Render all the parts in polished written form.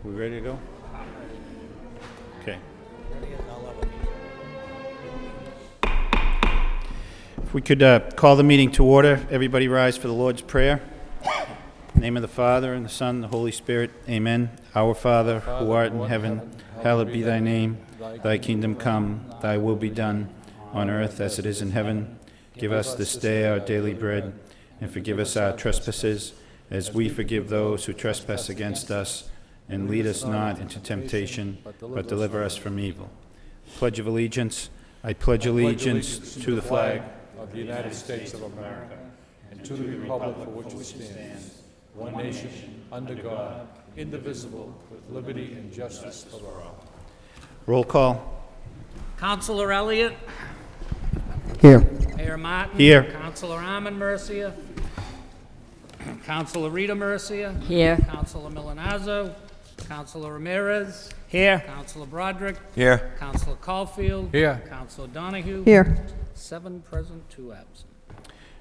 We ready to go? Okay. If we could call the meeting to order, everybody rise for the Lord's Prayer. In the name of the Father, and the Son, and the Holy Spirit. Amen. Our Father, who art in heaven, hallowed be thy name. Thy kingdom come, thy will be done, on earth as it is in heaven. Give us this day our daily bread, and forgive us our trespasses, as we forgive those who trespass against us. And lead us not into temptation, but deliver us from evil. Pledge of Allegiance. I pledge allegiance to the flag of the United States of America, and to the republic for which it stands, one nation, under God, indivisible, with liberty and justice for all. Roll call. Councilor Elliott. Here. Mayor Martin. Here. Councilor Armand Mercia. Councilor Rita Mercia. Here. Councilor Milanazzo. Councilor Ramirez. Here. Councilor Broderick. Here. Councilor Caulfield. Here. Councilor Donahue. Here. 7 present, 2 absent.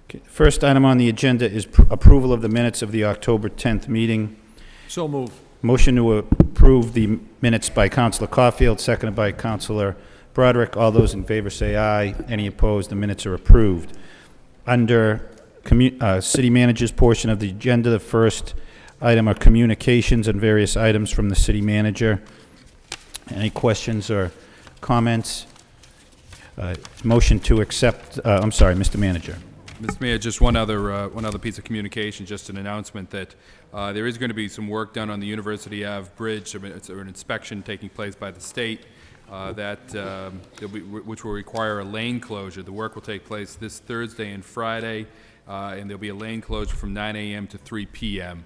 Okay. First item on the agenda is approval of the minutes of the October 10th meeting. So moved. Motion to approve the minutes by Councilor Caulfield, seconded by Councilor Broderick. All those in favor say aye. Any opposed? The minutes are approved. Under City Manager's portion of the agenda, the first item are communications and various items from the City Manager. Any questions or comments? Motion to accept, I'm sorry, Mr. Manager. Mr. Mayor, just one other piece of communication, just an announcement that there is going to be some work done on the University Ave Bridge, or an inspection taking place by the state, which will require a lane closure. The work will take place this Thursday and Friday, and there'll be a lane closure from 9 a.m. to 3 p.m.,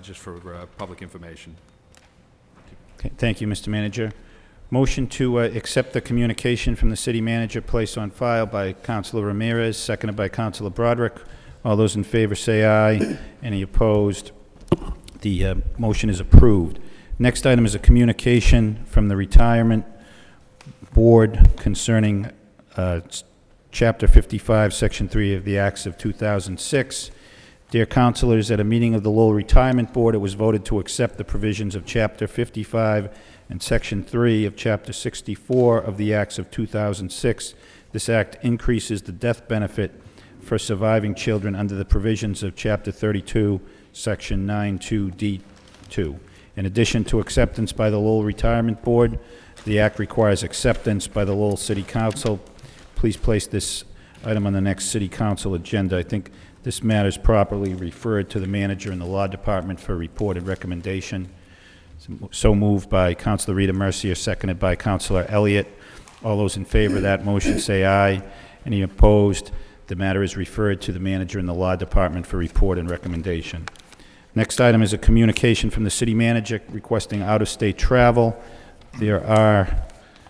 just for public information. Okay, thank you, Mr. Manager. Motion to accept the communication from the City Manager placed on file by Councilor Ramirez, seconded by Councilor Broderick. All those in favor say aye. Any opposed? The motion is approved. Next item is a communication from the Retirement Board concerning Chapter 55, Section 3 of the Acts of 2006. Dear Councilors, at a meeting of the Lowell Retirement Board, it was voted to accept the provisions of Chapter 55 and Section 3 of Chapter 64 of the Acts of 2006. This act increases the death benefit for surviving children under the provisions of Chapter 32, Section 92D2. In addition to acceptance by the Lowell Retirement Board, the act requires acceptance by the Lowell City Council. Please place this item on the next City Council agenda. I think this matter is properly referred to the manager and the Law Department for reported recommendation. So moved by Councilor Rita Mercier, seconded by Councilor Elliott. All those in favor of that motion say aye. Any opposed? The matter is referred to the manager and the Law Department for report and recommendation. Next item is a communication from the City Manager requesting out-of-state travel. There are,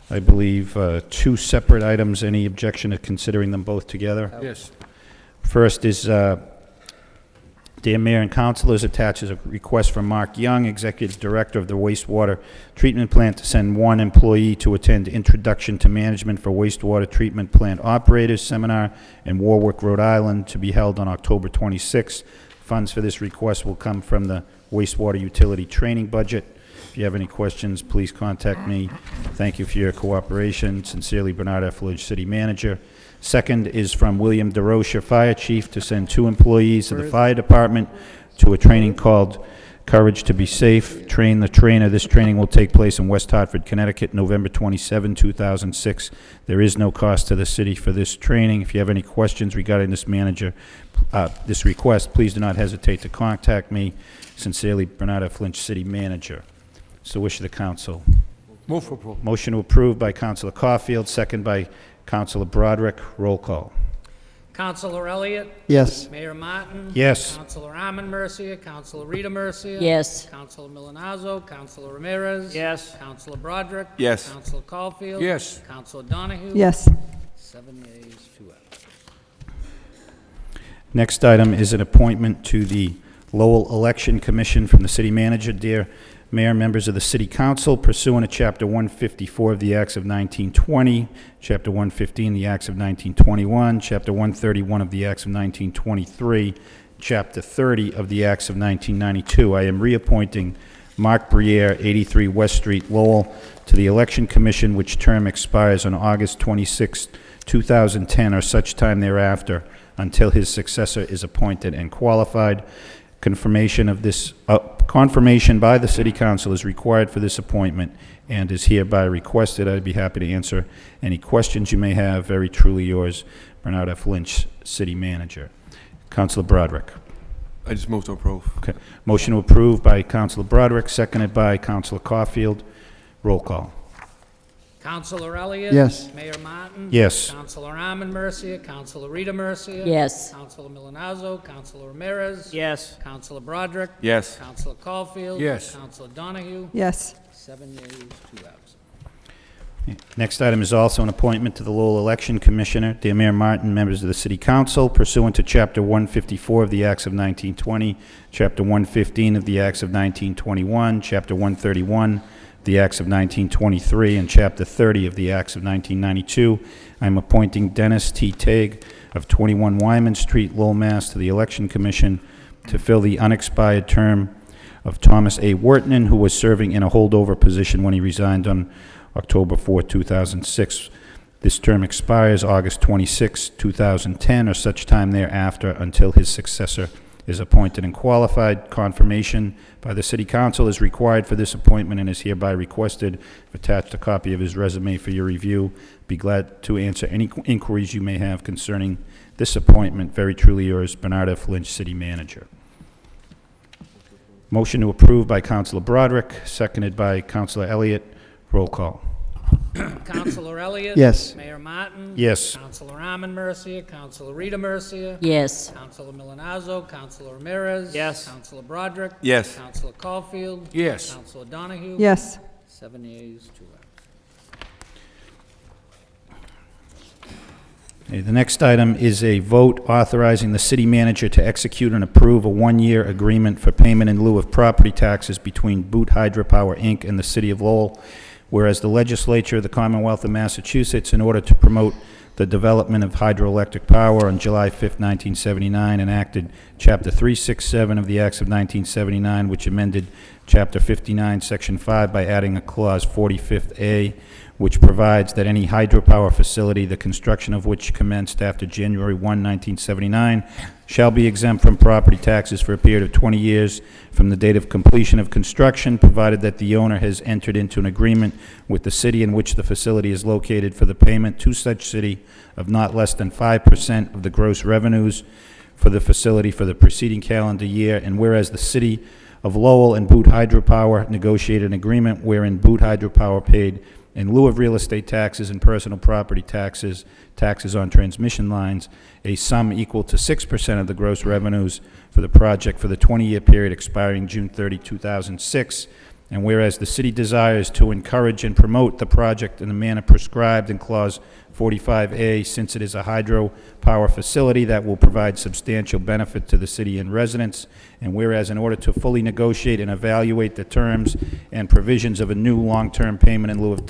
I believe, 2 separate items. Any objection to considering them both together? Yes. First is, Dear Mayor and Councilors, attaches a request from Mark Young, Executive Director of the Wastewater Treatment Plant, to send 1 employee to attend Introduction to Management for Wastewater Treatment Plant Operators Seminar in Warwick, Rhode Island, to be held on October 26th. Funds for this request will come from the Wastewater Utility Training Budget. If you have any questions, please contact me. Thank you for your cooperation. Sincerely, Bernard Effledge, City Manager. Second is from William DeRocha, Fire Chief, to send 2 employees of the Fire Department to a training called Courage to be Safe. Train the Trainer. This training will take place in West Hartford, Connecticut, November 27, 2006. There is no cost to the city for this training. If you have any questions regarding this this request, please do not hesitate to contact me. Sincerely, Bernard F. Lynch, City Manager. So wish of the council. Move for approval. Motion to approve by Councilor Caulfield, second by Councilor Broderick. Roll call. Councilor Elliott. Yes. Mayor Martin. Yes. Councilor Armand Mercia. Councilor Rita Mercia. Yes. Councilor Milanazzo. Councilor Ramirez. Yes. Councilor Broderick. Yes. Councilor Caulfield. Yes. Councilor Donahue. Yes. 7 yeas, 2 absent. Next item is an appointment to the Lowell Election Commission from the City Manager. Dear Mayor, members of the City Council, pursuant to Chapter 154 of the Acts of 1920, Chapter 115 of the Acts of 1921, Chapter 131 of the Acts of 1923, Chapter 30 of the Acts of 1992, I am reappointing Mark Briere, 83 West Street, Lowell, to the Election Commission, which term expires on August 26, 2010, or such time thereafter, until his successor is appointed and qualified. Confirmation by the City Council is required for this appointment and is hereby requested. I'd be happy to answer any questions you may have. Very truly yours, Bernard F. Lynch, City Manager. Councilor Broderick. I just move to approve. Okay. Motion to approve by Councilor Broderick, seconded by Councilor Caulfield. Roll call. Councilor Elliott? Yes. Mayor Martin? Yes. Councilor Arman Mercia? Councilor Rita Mercia? Yes. Councilor Milonazo? Councilor Ramirez? Yes. Councilor Broderick? Yes. Councilor Caulfield? Yes. Councilor Donahue? Yes. 7 yeas, 2 absent. Next item is also an appointment to the Lowell Election Commissioner. Dear Mayor Martin, members of the City Council, pursuant to Chapter 154 of the Acts of 1920, Chapter 115 of the Acts of 1921, Chapter 131 of the Acts of 1923, and Chapter 30 of the Acts of 1992, I am appointing Dennis T. Tague of 21 Wyman Street, Lowell, Mass., to the Election Commission to fill the unexpired term of Thomas A. Wertman, who was serving in a holdover position when he resigned on October 4, 2006. This term expires August 26, 2010, or such time thereafter until his successor is appointed and qualified. Confirmation by the City Council is required for this appointment and is hereby requested. I've attached a copy of his resume for your review. Be glad to answer any inquiries you may have concerning this appointment. Very truly yours, Bernard F. Lynch, City Manager. Motion to approve by Councilor Broderick, seconded by Councilor Elliott. Roll call. Councilor Elliott? Yes. Mayor Martin? Yes. Councilor Arman Mercia? Councilor Rita Mercia? Yes. Councilor Milonazo? Councilor Ramirez? Yes. Councilor Broderick? Yes. Councilor Caulfield? Yes. Councilor Donahue? Yes. 7 yeas, 2 absent. Okay, the next item is a vote authorizing the city manager to execute and approve a one-year agreement for payment in lieu of property taxes between Boot Hydropower, Inc. and the City of Lowell, whereas the legislature of the Commonwealth of Massachusetts, in order to promote the development of hydroelectric power, on July 5, 1979, enacted Chapter 367 of the Acts of 1979, which amended Chapter 59, Section 5 by adding a Clause 45A, which provides that any hydropower facility, the construction of which commenced after January 1, 1979, shall be exempt from property taxes for a period of 20 years from the date of completion of construction, provided that the owner has entered into an agreement with the city in which the facility is located for the payment to such city of not less than 5% of the gross revenues for the facility for the preceding calendar year, and whereas the City of Lowell and Boot Hydropower negotiated an agreement wherein Boot Hydropower paid, in lieu of real estate taxes and personal property taxes, taxes on transmission lines, a sum equal to 6% of the gross revenues for the project for the 20-year period expiring June 30, 2006. And whereas the city desires to encourage and promote the project in the manner prescribed in Clause 45A, since it is a hydropower facility that will provide substantial benefit to the city and residents, and whereas in order to fully negotiate and evaluate the terms and provisions of a new long-term payment in lieu of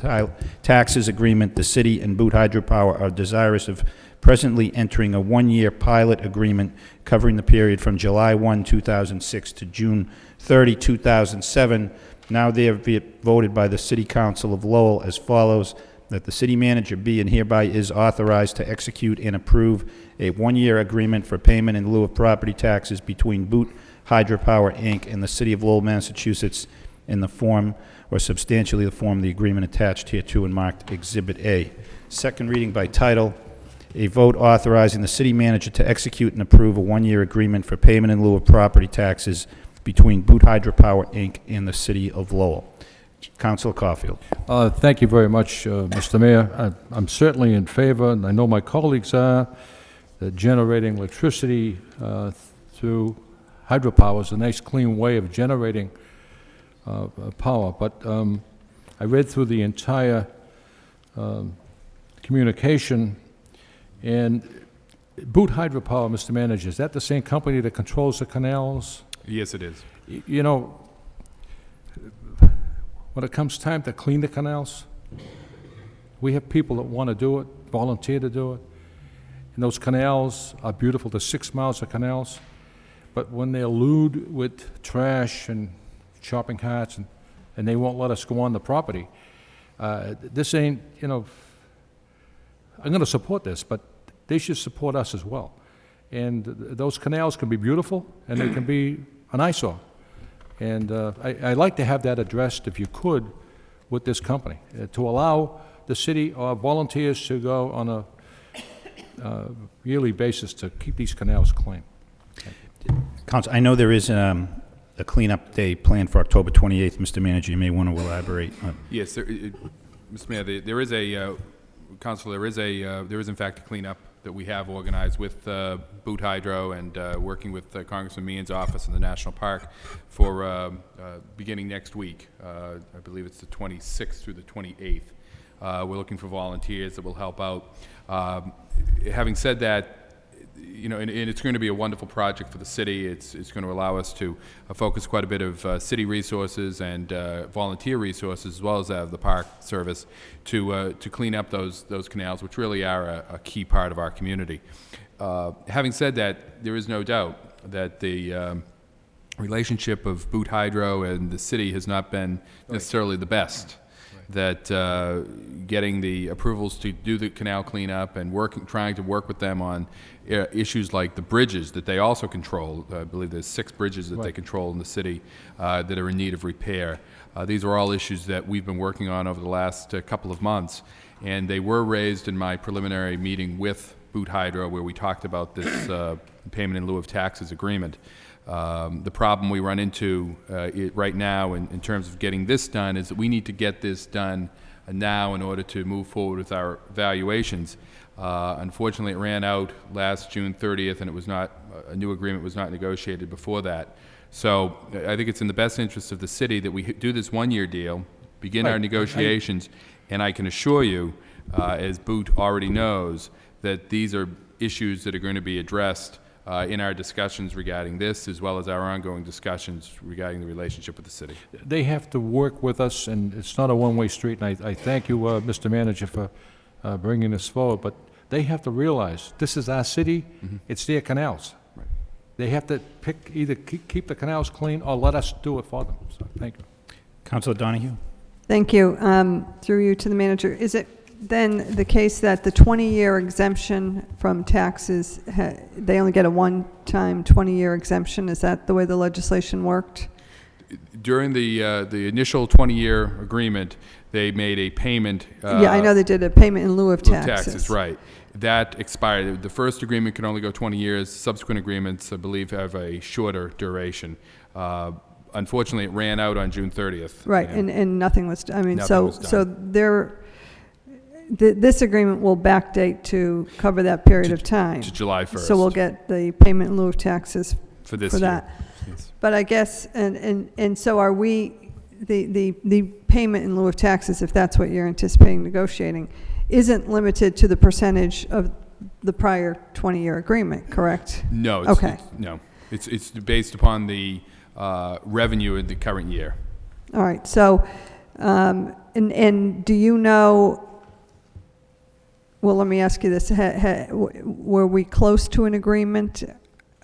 taxes agreement, the city and Boot Hydropower are desirous of presently entering a one-year pilot agreement covering the period from July 1, 2006 to June 30, 2007. Now therefore be it voted by the City Council of Lowell as follows: that the city manager be and hereby is authorized to execute and approve a one-year agreement for payment in lieu of property taxes between Boot Hydropower, Inc. and the City of Lowell, Massachusetts, in the form or substantially the form of the agreement attached hereto and marked Exhibit A. Second reading by title, a vote authorizing the city manager to execute and approve a one-year agreement for payment in lieu of property taxes between Boot Hydropower, Inc. and the City of Lowell. Councilor Caulfield. Thank you very much, Mr. Mayor. I'm certainly in favor, and I know my colleagues are, that generating electricity through hydropower is a nice, clean way of generating power. But I read through the entire communication, and Boot Hydropower, Mr. Manager, is that the same company that controls the canals? Yes, it is. You know, when it comes time to clean the canals, we have people that want to do it, volunteer to do it. And those canals are beautiful. There's 6 miles of canals. But when they're lewd with trash and shopping carts, and they won't let us go on the property. This ain't, you know, I'm going to support this, but they should support us as well. And those canals can be beautiful, and they can be an eyesore. And I'd like to have that addressed, if you could, with this company, to allow the city or volunteers to go on a yearly basis to keep these canals clean. Council, I know there is a cleanup day planned for October 28th. Mr. Manager, you may want to elaborate. Yes, Mr. Mayor, there is a, Council, there is in fact a cleanup that we have organized with Boot Hydro and working with Congressman Meehan's office in the National Park for beginning next week. I believe it's the 26th through the 28th. We're looking for volunteers that will help out. Having said that, you know, and it's going to be a wonderful project for the city. It's going to allow us to focus quite a bit of city resources and volunteer resources, as well as the park service, to clean up those canals, which really are a key part of our community. Having said that, there is no doubt that the relationship of Boot Hydro and the city has not been necessarily the best. That getting the approvals to do the canal cleanup and trying to work with them on issues like the bridges that they also control. I believe there's 6 bridges that they control in the city that are in need of repair. These are all issues that we've been working on over the last couple of months, and they were raised in my preliminary meeting with Boot Hydro, where we talked about this payment in lieu of taxes agreement. The problem we run into right now in terms of getting this done is that we need to get this done now in order to move forward with our evaluations. Unfortunately, it ran out last June 30th, and it was not, a new agreement was not negotiated before that. So I think it's in the best interest of the city that we do this one-year deal, begin our negotiations, and I can assure you, as Boot already knows, that these are issues that are going to be addressed in our discussions regarding this, as well as our ongoing discussions regarding the relationship with the city. They have to work with us, and it's not a one-way street, and I thank you, Mr. Manager, for bringing this forward, but they have to realize this is our city, it's their canals. Right. They have to pick, either keep the canals clean or let us do it for them, so thank you. Councilor Donahue? Thank you. Through you to the manager, is it then the case that the 20-year exemption from taxes, they only get a one-time 20-year exemption? Is that the way the legislation worked? During the initial 20-year agreement, they made a payment. Yeah, I know they did a payment in lieu of taxes. Right. That expired. The first agreement can only go 20 years. Subsequent agreements, I believe, have a shorter duration. Unfortunately, it ran out on June 30th. Right, and nothing was, I mean, Nothing was so done. this agreement will backdate to cover that period of time. To July 1st. So we'll get the payment in lieu of taxes for this for year. that. Yes. But I guess, and so are we, the payment in lieu of taxes, if that's what you're anticipating negotiating, isn't limited to the percentage of the prior 20-year agreement, correct? No. Okay. It's based upon the revenue in the current year. All right. So, and do you know? Well, let me ask you this: were we close to an agreement,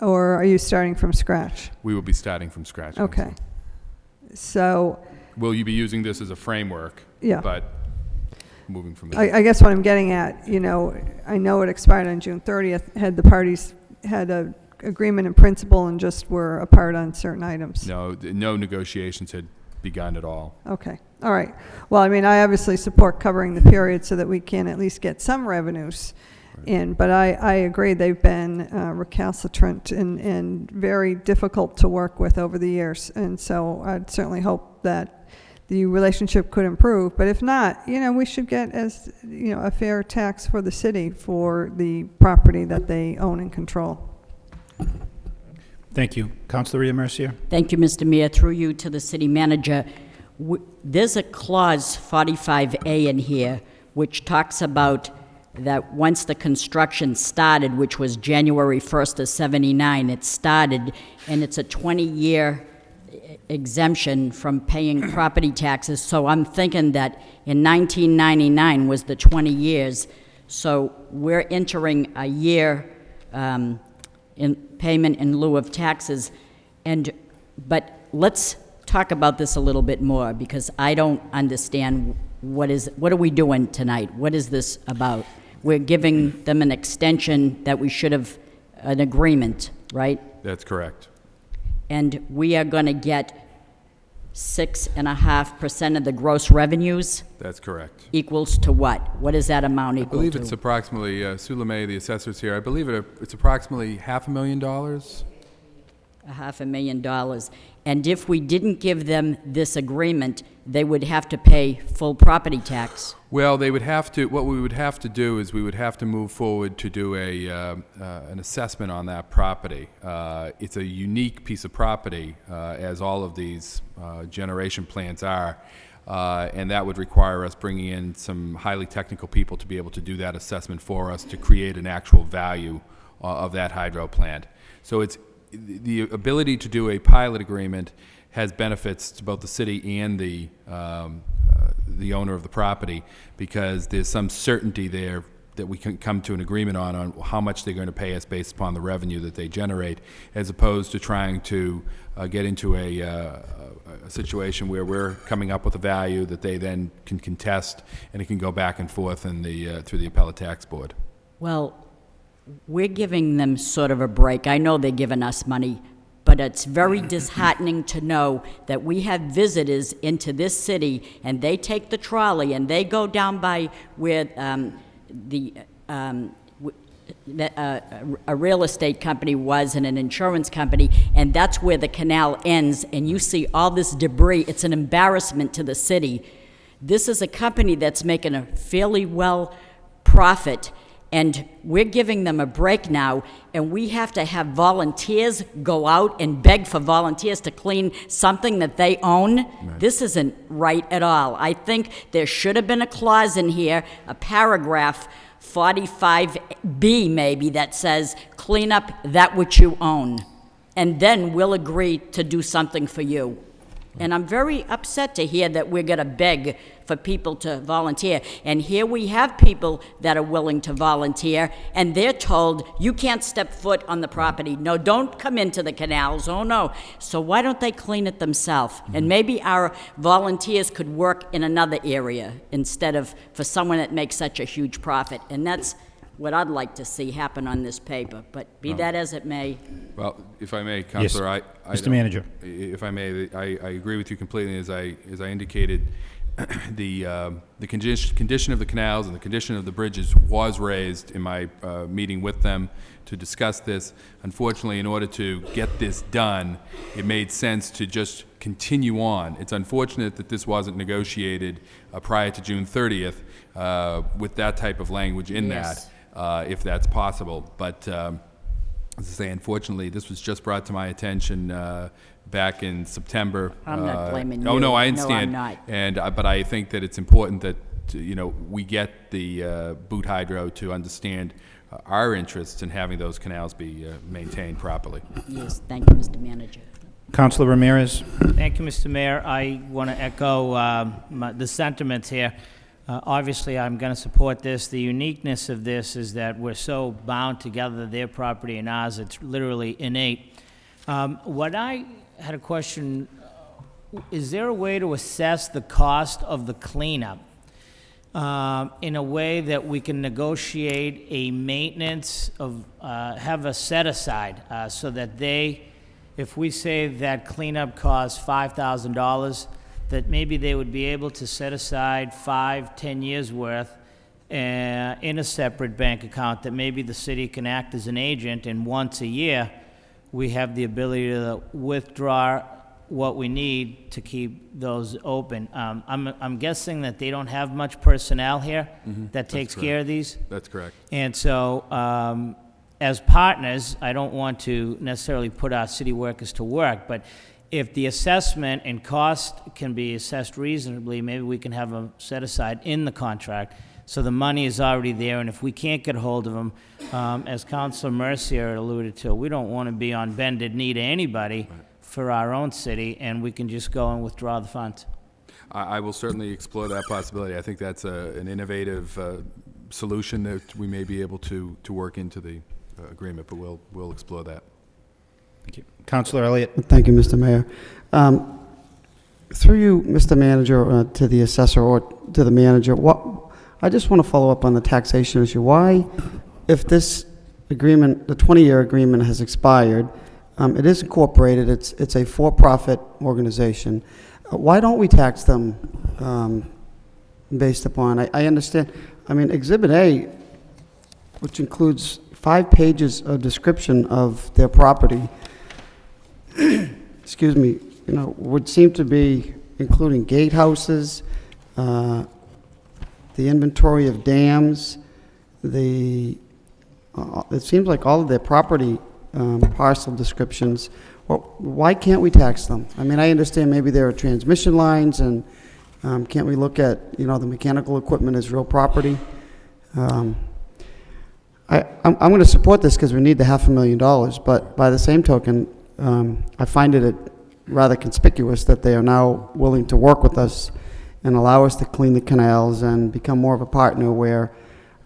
or are you starting from scratch? We will be starting from scratch. Okay. So. Will you be using this as a framework? Yeah. But moving from there. I guess what I'm getting at, you know, I know it expired on June 30th. Had the parties had a agreement in principle and just were apart on certain items? No negotiations had begun at all. Okay. All right. Well, I mean, I obviously support covering the period so that we can at least get some revenues in, but I agree they've been recalcitrant and very difficult to work with over the years, and so I'd certainly hope that the relationship could improve, but if not, you know, we should get, as you know, a fair tax for the city for the property that they own and control. Thank you. Councilor Mercier? Thank you, Mr. Mayor. Through you to the city manager. There's a clause 45A in here which talks about that once the construction started, which was January 1st of '79, it started, and it's a 20-year exemption from paying property taxes. So I'm thinking that in 1999 was the 20 years. So we're entering a year in payment in lieu of taxes. But let's talk about this a little bit more, because I don't understand what are we doing tonight? What is this about? We're giving them an extension that we should have, an agreement, right? That's correct. And we are going to get 6.5% of the gross revenues, That's correct. equals to what? What does that amount I equal believe to? it's approximately, Sue LeMay, the assessor's here, I believe it's approximately $500,000. $500,000. And if we didn't give them this agreement, they would have to pay full property tax. Well, they would have to, what we would have to do is we would have to move forward to do an assessment on that property. It's a unique piece of property, as all of these generation plants are, and that would require us bringing in some highly technical people to be able to do that assessment for us to create an actual value of that hydro plant. So it's the ability to do a pilot agreement has benefits to both the city and the owner of the property, because there's some certainty there that we can come to an agreement on how much they're going to pay us based upon the revenue that they generate, as opposed to trying to get into a situation where we're coming up with a value that they then can contest, and it can go back and forth in through the appellate tax board. Well, we're giving them sort of a break. I know they're giving us money, but it's very disheartening to know that we have visitors into this city, and they take the trolley and they go down by where a real estate company was and an insurance company, and that's where the canal ends, and you see all this debris. It's an embarrassment to the city. This is a company that's making a fairly well profit, and we're giving them a break now, and we have to have volunteers go out and beg for volunteers to clean something that they own. Right. This isn't right at all. I think there should have been a clause in here, a paragraph, 45B maybe, that says, clean up that which you own, and then we'll agree to do something for you. And I'm very upset to hear that we're going to beg for people to volunteer. And here we have people that are willing to volunteer, and they're told, you can't step foot on the property. No, don't come into the canals. Oh, no. So why don't they clean it themselves? Mm-hmm. And maybe our volunteers could work in another area instead of for someone that makes such a huge profit. And that's what I'd like to see happen on this paper, but be that as it may. Well, if I may, Councilor, Yes, I Mr. Manager. If I may, I agree with you completely. As I indicated, the condition of the canals and the condition of the bridges was raised in my meeting with them to discuss this. Unfortunately, in order to get this done, it made sense to just continue on. It's unfortunate that this wasn't negotiated prior to June 30th with that type of language in Yes. that. If that's possible. But as I say, unfortunately, this was just brought to my attention back in September. I'm not blaming Oh, you. no, I No, understand. I'm not. And but I think that it's important that we get the Boot Hydro to understand our interests in having those canals be maintained properly. Yes, thank you, Mr. Manager. Councilor Ramirez. Thank you, Mr. Mayor. I want to echo the sentiments here. Obviously, I'm going to support this. The uniqueness of this is that we're so bound together, their property and ours, it's literally innate. What I had a question, is there a way to assess the cost of the cleanup in a way that we can negotiate a maintenance of, have a set aside so that if we say that cleanup costs $5,000, that maybe they would be able to set aside 5-10 years worth in a separate bank account, that maybe the city can act as an agent, and once a year we have the ability to withdraw what we need to keep those open. I'm guessing that they don't have much personnel here that takes care of these. That's correct. And so, as partners, I don't want to necessarily put our city workers to work, but if the assessment and cost can be assessed reasonably, maybe we can have them set aside in the contract, so the money is already there, and if we can't get a hold of them, as Councilor Mercier alluded to, we don't want to be on bended knee to anybody for our own city, and we can just go and withdraw the funds. I will certainly explore that possibility. I think that's an innovative solution that we may be able to work into the agreement, but we'll explore that. Thank you. Councilor Elliott. Thank you, Mr. Mayor. Through you, Mr. Manager, to the assessor or to the manager, I just want to follow up on the taxation issue. Why, if this agreement, the 20-year agreement has expired, it is incorporated, it's a for-profit organization, why don't we tax them based upon, I understand, I mean, Exhibit A, which includes 5 pages of description of their property, excuse me, you know, would seem to be including gatehouses, the inventory of dams, it seems like all of their property parcel descriptions. Well, why can't we tax them? I mean, I understand maybe there are transmission lines, and can't we look at, you know, the mechanical equipment as real property? I'm going to support this because we need the $500,000, but by the same token, I find it rather conspicuous that they are now willing to work with us and allow us to clean the canals and become more of a partner where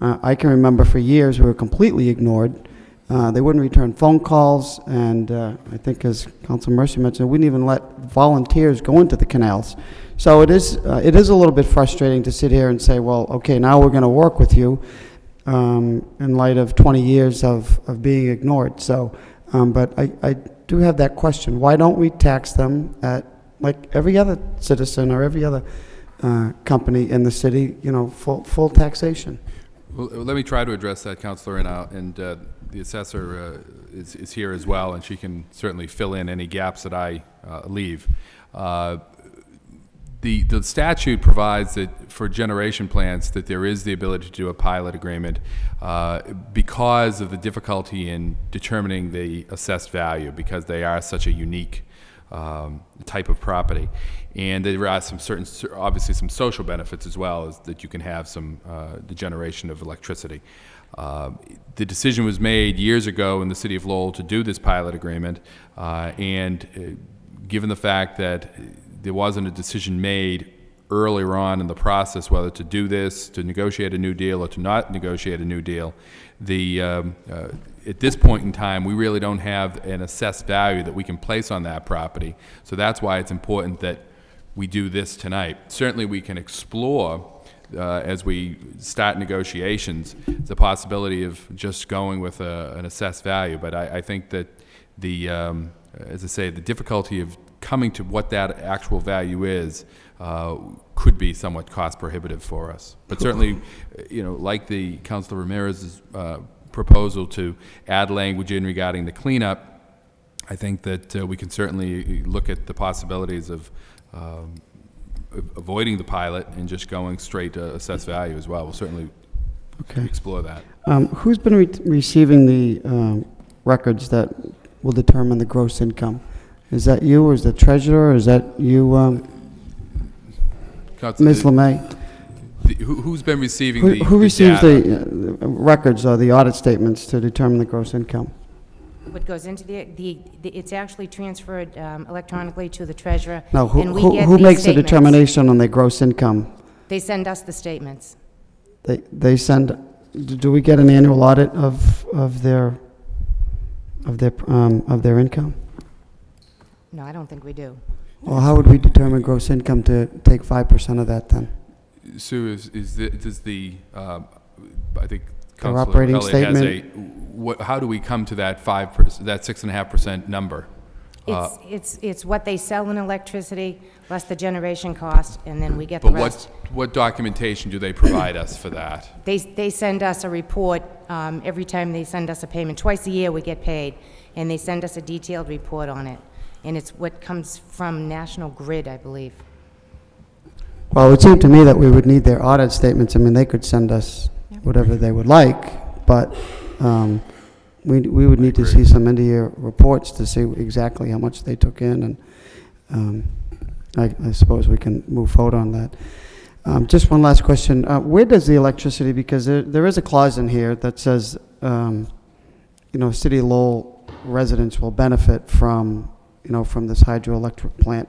I can remember for years we were completely ignored. They wouldn't return phone calls, and I think, as Councilor Mercy mentioned, we didn't even let volunteers go into the canals. So it is a little bit frustrating to sit here and say, well, okay, now we're going to work with you in light of 20 years of being ignored. So, but I do have that question. Why don't we tax them at, like every other citizen or every other company in the city, you know, full taxation? Well, let me try to address that, Councilor, and the assessor is here as well, and she can certainly fill in any gaps that I leave. The statute provides that for generation plants that there is the ability to do a pilot agreement because of the difficulty in determining the assessed value, because they are such a unique type of property. And there are obviously some social benefits as well, as that you can have some the generation of electricity. The decision was made years ago in the city of Lowell to do this pilot agreement, and given the fact that there wasn't a decision made earlier on in the process whether to do this, to negotiate a new deal, or to not negotiate a new deal, at this point in time, we really don't have an assessed value that we can place on that property. So that's why it's important that we do this tonight. Certainly we can explore, as we start negotiations, the possibility of just going with an assessed value. But I think that as I say, the difficulty of coming to what that actual value is could be somewhat cost prohibitive for us. But certainly, you know, like the Councilor Ramirez's proposal to add language in regarding the cleanup, I think that we can certainly look at the possibilities of avoiding the pilot and just going straight to assessed value as well. We'll certainly explore that. Who's been receiving the records that will determine the gross income? Is that you, or is the treasurer, or is that you, Ms. LeMay? Who's been receiving the Who receives data? the records or the audit statements to determine the gross income? What goes into it's actually transferred electronically to the treasurer. No, and we get who these makes the statements. determination on their gross income? They send us the statements. They send. Do we get an annual audit of their income? No, I don't think we do. Well, how would we determine gross income to take 5% of that then? Sue, does the I think Their Councilor operating Elliott has statement? how do we come to that 5%, that 6.5% number? It's what they sell in electricity, less the generation cost, and then we get the But rest. what documentation do they provide us for that? They send us a report every time they send us a payment. Twice a year we get paid, and they send us a detailed report on it. And it's what comes from National Grid, I believe. Well, it would seem to me that we would need their audit statements. I mean, they could send us whatever they would like, but we would need to see some end-of-year reports to see exactly how much they took in, and I suppose we can move forward on that. Just one last question. Where does the electricity, because there is a clause in here that says, City of Lowell residents will benefit from, from this hydroelectric plant.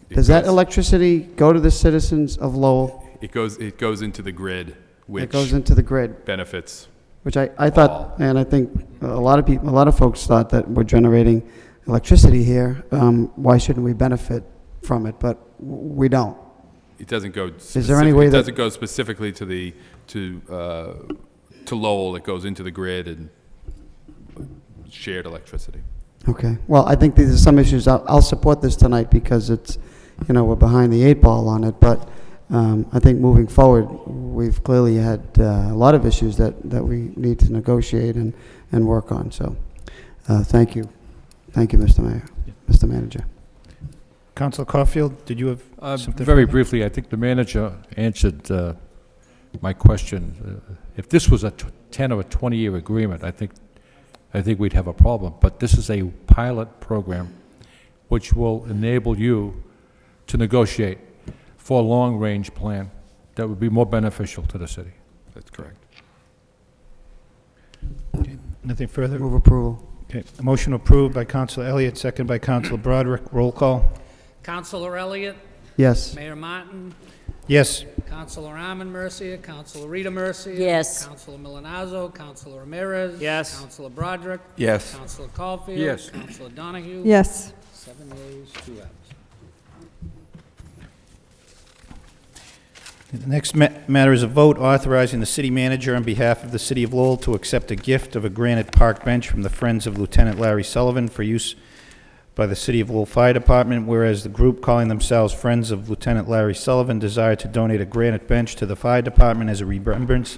Does that electricity go to the citizens of Lowell? It goes into the grid, which It goes into the grid, benefits. which I thought, and I think a lot of folks thought that we're generating electricity here. Why shouldn't we benefit from it, but we don't. It doesn't go. Is there any way It that- doesn't go specifically to Lowell. It goes into the grid and shared electricity. Okay. Well, I think these are some issues. I'll support this tonight because it's, we're behind the 8 ball on it. But I think moving forward, we've clearly had a lot of issues that we need to negotiate and work on. So thank you. Thank you, Mr. Mayor, Mr. Manager. Councilor Caulfield, did you have something? Very briefly, I think the manager answered my question. If this was a 10 or a 20-year agreement, I think we'd have a problem. But this is a pilot program which will enable you to negotiate for a long-range plan that would be more beneficial to the city. That's correct. Nothing further? Move approval. Okay. A motion approved by Councilor Elliott, second by Councilor Broderick. Roll call. Councilor Elliott, Yes. Mayor Martin, Yes. Councilor Armin Mercia, Councilor Rita Mercia. Yes. Councilor Milonazo, Councilor Ramirez. Yes. Councilor Broderick. Yes. Councilor Caulfield. Yes. Councilor Donahue. Yes. 7 yeas, 2 absent. The next matter is a vote authorizing the city manager on behalf of the city of Lowell to accept a gift of a granite park bench from the Friends of Lieutenant Larry Sullivan for use by the City of Lowell Fire Department, whereas the group calling themselves Friends of Lieutenant Larry Sullivan desire to donate a granite bench to the fire department as a remembrance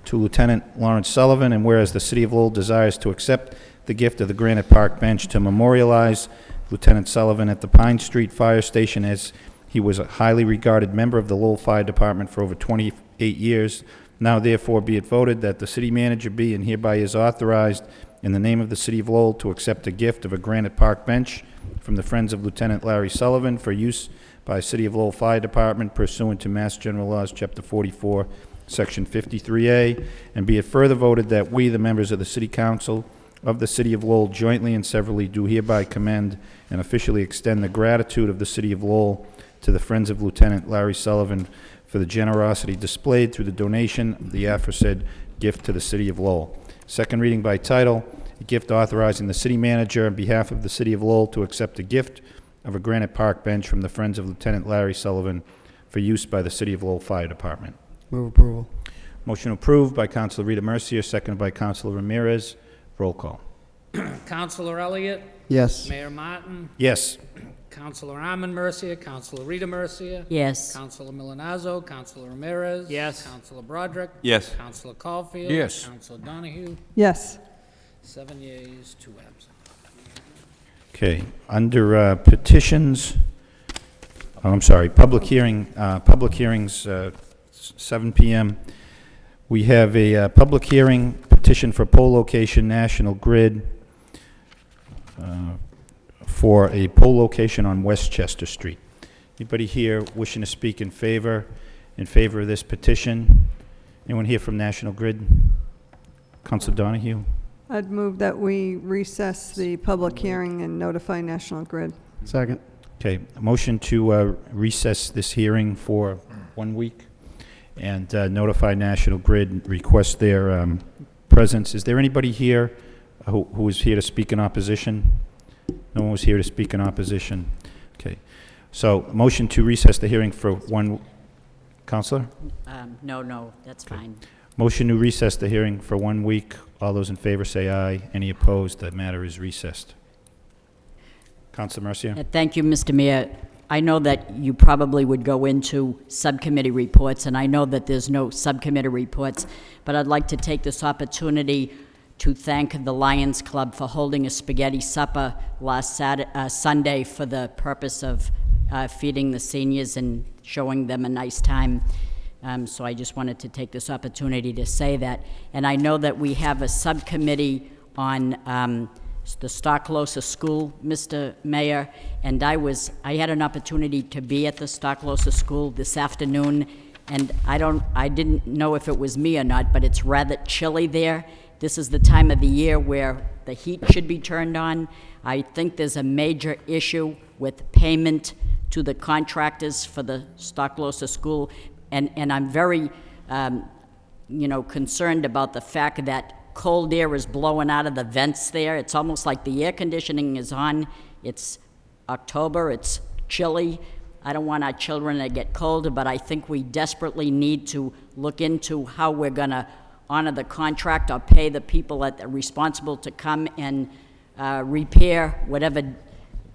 to Lieutenant Lawrence Sullivan, and whereas the City of Lowell desires to accept the gift of the granite park bench to memorialize Lieutenant Sullivan at the Pine Street Fire Station, as he was a highly regarded member of the Lowell Fire Department for over 28 years. Now therefore be it voted that the city manager be and hereby is authorized in the name of the City of Lowell to accept a gift of a granite park bench from the Friends of Lieutenant Larry Sullivan for use by City of Lowell Fire Department pursuant to Mass General Laws, Chapter 44, Section 53A, and be it further voted that we, the members of the City Council of the City of Lowell, jointly and severally do hereby commend and officially extend the gratitude of the City of Lowell to the Friends of Lieutenant Larry Sullivan for the generosity displayed through the donation of the aforesaid gift to the City of Lowell. Second reading by title, a gift authorizing the city manager on behalf of the City of Lowell to accept a gift of a granite park bench from the Friends of Lieutenant Larry Sullivan for use by the City of Lowell Fire Department. Move approval. Motion approved by Councilor Rita Mercia, seconded by Councilor Ramirez. Roll call. Councilor Elliott, Yes. Mayor Martin, Yes. Councilor Armin Mercia, Councilor Rita Mercia. Yes. Councilor Milonazo, Councilor Ramirez. Yes. Councilor Broderick. Yes. Councilor Caulfield. Yes. Councilor Donahue, Yes. 7 yeas, 2 absent. Okay, under petitions, public hearings, 7 p.m. We have a public hearing petition for pole location, National Grid, for a pole location on Westchester Street. Anybody here wishing to speak in favor of this petition? Anyone here from National Grid? Councilor Donahue? I'd move that we recess the public hearing and notify National Grid. Second. Okay, a motion to recess this hearing for 1 week and notify National Grid, request their presence. Is there anybody here who is here to speak in opposition? No one was here to speak in opposition. Okay, so motion to recess the hearing for Counselor? No, that's fine. Motion to recess the hearing for 1 week. All those in favor say aye. Any opposed? The matter is recessed. Councilor Mercia? Thank you, Mr. Mayor. I know that you probably would go into subcommittee reports, and I know that there's no subcommittee reports, but I'd like to take this opportunity to thank the Lions Club for holding a spaghetti supper last Sunday for the purpose of feeding the seniors and showing them a nice time. So I just wanted to take this opportunity to say that. And I know that we have a subcommittee on the Stocklosa School, Mr. Mayor, and I had an opportunity to be at the Stocklosa School this afternoon, and I didn't know if it was me or not, but it's rather chilly there. This is the time of the year where the heat should be turned on. I think there's a major issue with payment to the contractors for the Stocklosa School, and I'm very, concerned about the fact that cold air is blowing out of the vents there. It's almost like the air conditioning is on. It's October, it's chilly. I don't want our children to get cold, but I think we desperately need to look into how we're going to honor the contract or pay the people that are responsible to come and repair whatever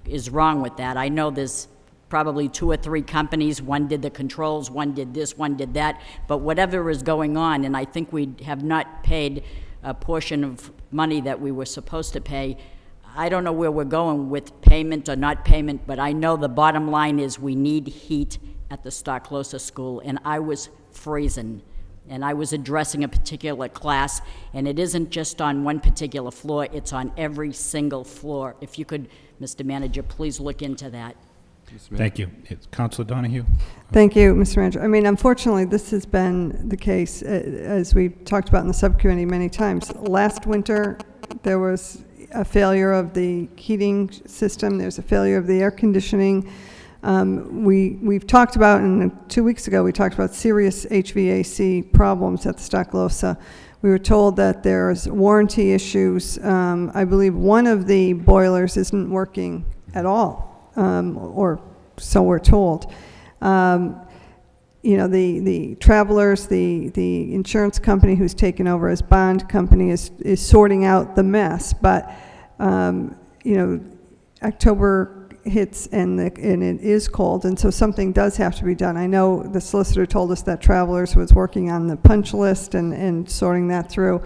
is wrong with that. I know there's probably 2 or 3 companies. One did the controls, one did this, one did that. But whatever is going on, and I think we have not paid a portion of money that we were supposed to pay. I don't know where we're going with payment or not payment, but I know the bottom line is we need heat at the Starclosa School, and I was freezing. And I was addressing a particular class, and it isn't just on one particular floor, it's on every single floor. If you could, Mr. Manager, please look into that. Thank you. Councilor Donahue? Thank you, Mr. Manager. I mean, unfortunately, this has been the case, as we've talked about in the subcommittee many times. Last winter, there was a failure of the heating system. There's a failure of the air conditioning. We've talked about, and 2 weeks ago, we talked about serious HVAC problems at the Starclosa. We were told that there's warranty issues. I believe one of the boilers isn't working at all. Or so we're told. You know, the Travelers, the insurance company who's taken over as bond company is sorting out the mess. But, you know, October hits and it is cold, and so something does have to be done. I know the solicitor told us that Travelers was working on the punch list and sorting that through,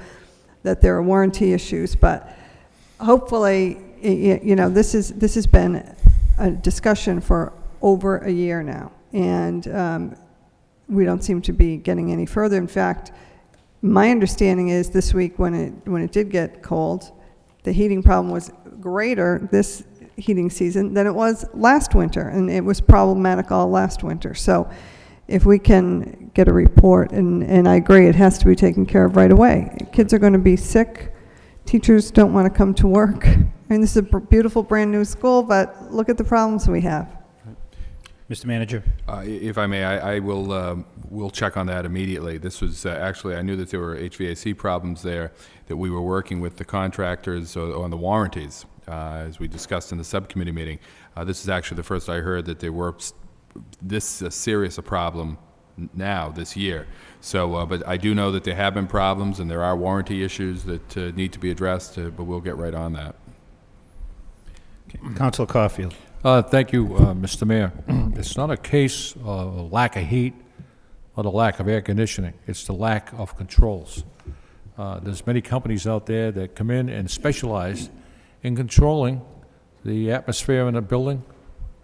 that there are warranty issues. But hopefully, you know, this has been a discussion for over a year now, and we don't seem to be getting any further. In fact, my understanding is this week when it did get cold, the heating problem was greater this heating season than it was last winter, and it was problematic all last winter. So if we can get a report, and I agree, it has to be taken care of right away. Kids are going to be sick. Teachers don't want to come to work. I mean, this is a beautiful, brand-new school, but look at the problems we have. Mr. Manager? If I may, I will we'll check on that immediately. This was actually, I knew that there were HVAC problems there, that we were working with the contractors on the warranties, as we discussed in the subcommittee meeting. This is actually the first I heard that there were this serious a problem now, this year. So, but I do know that there have been problems and there are warranty issues that need to be addressed, but we'll get right on that. Okay. Councilor Caulfield? Thank you, Mr. Mayor. It's not a case of lack of heat or the lack of air conditioning. It's the lack of controls. There's many companies out there that come in and specialize in controlling the atmosphere in a building,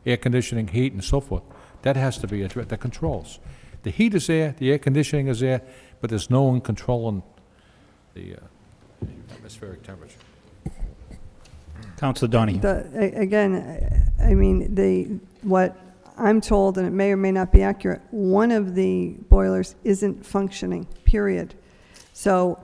air conditioning, heat, and so forth. That has to be addressed, the controls. The heat is there, the air conditioning is there, but there's no one controlling the atmospheric temperature. Councilor Donahue? Again, I mean, what I'm told, and it may or may not be accurate, one of the boilers isn't functioning, period. So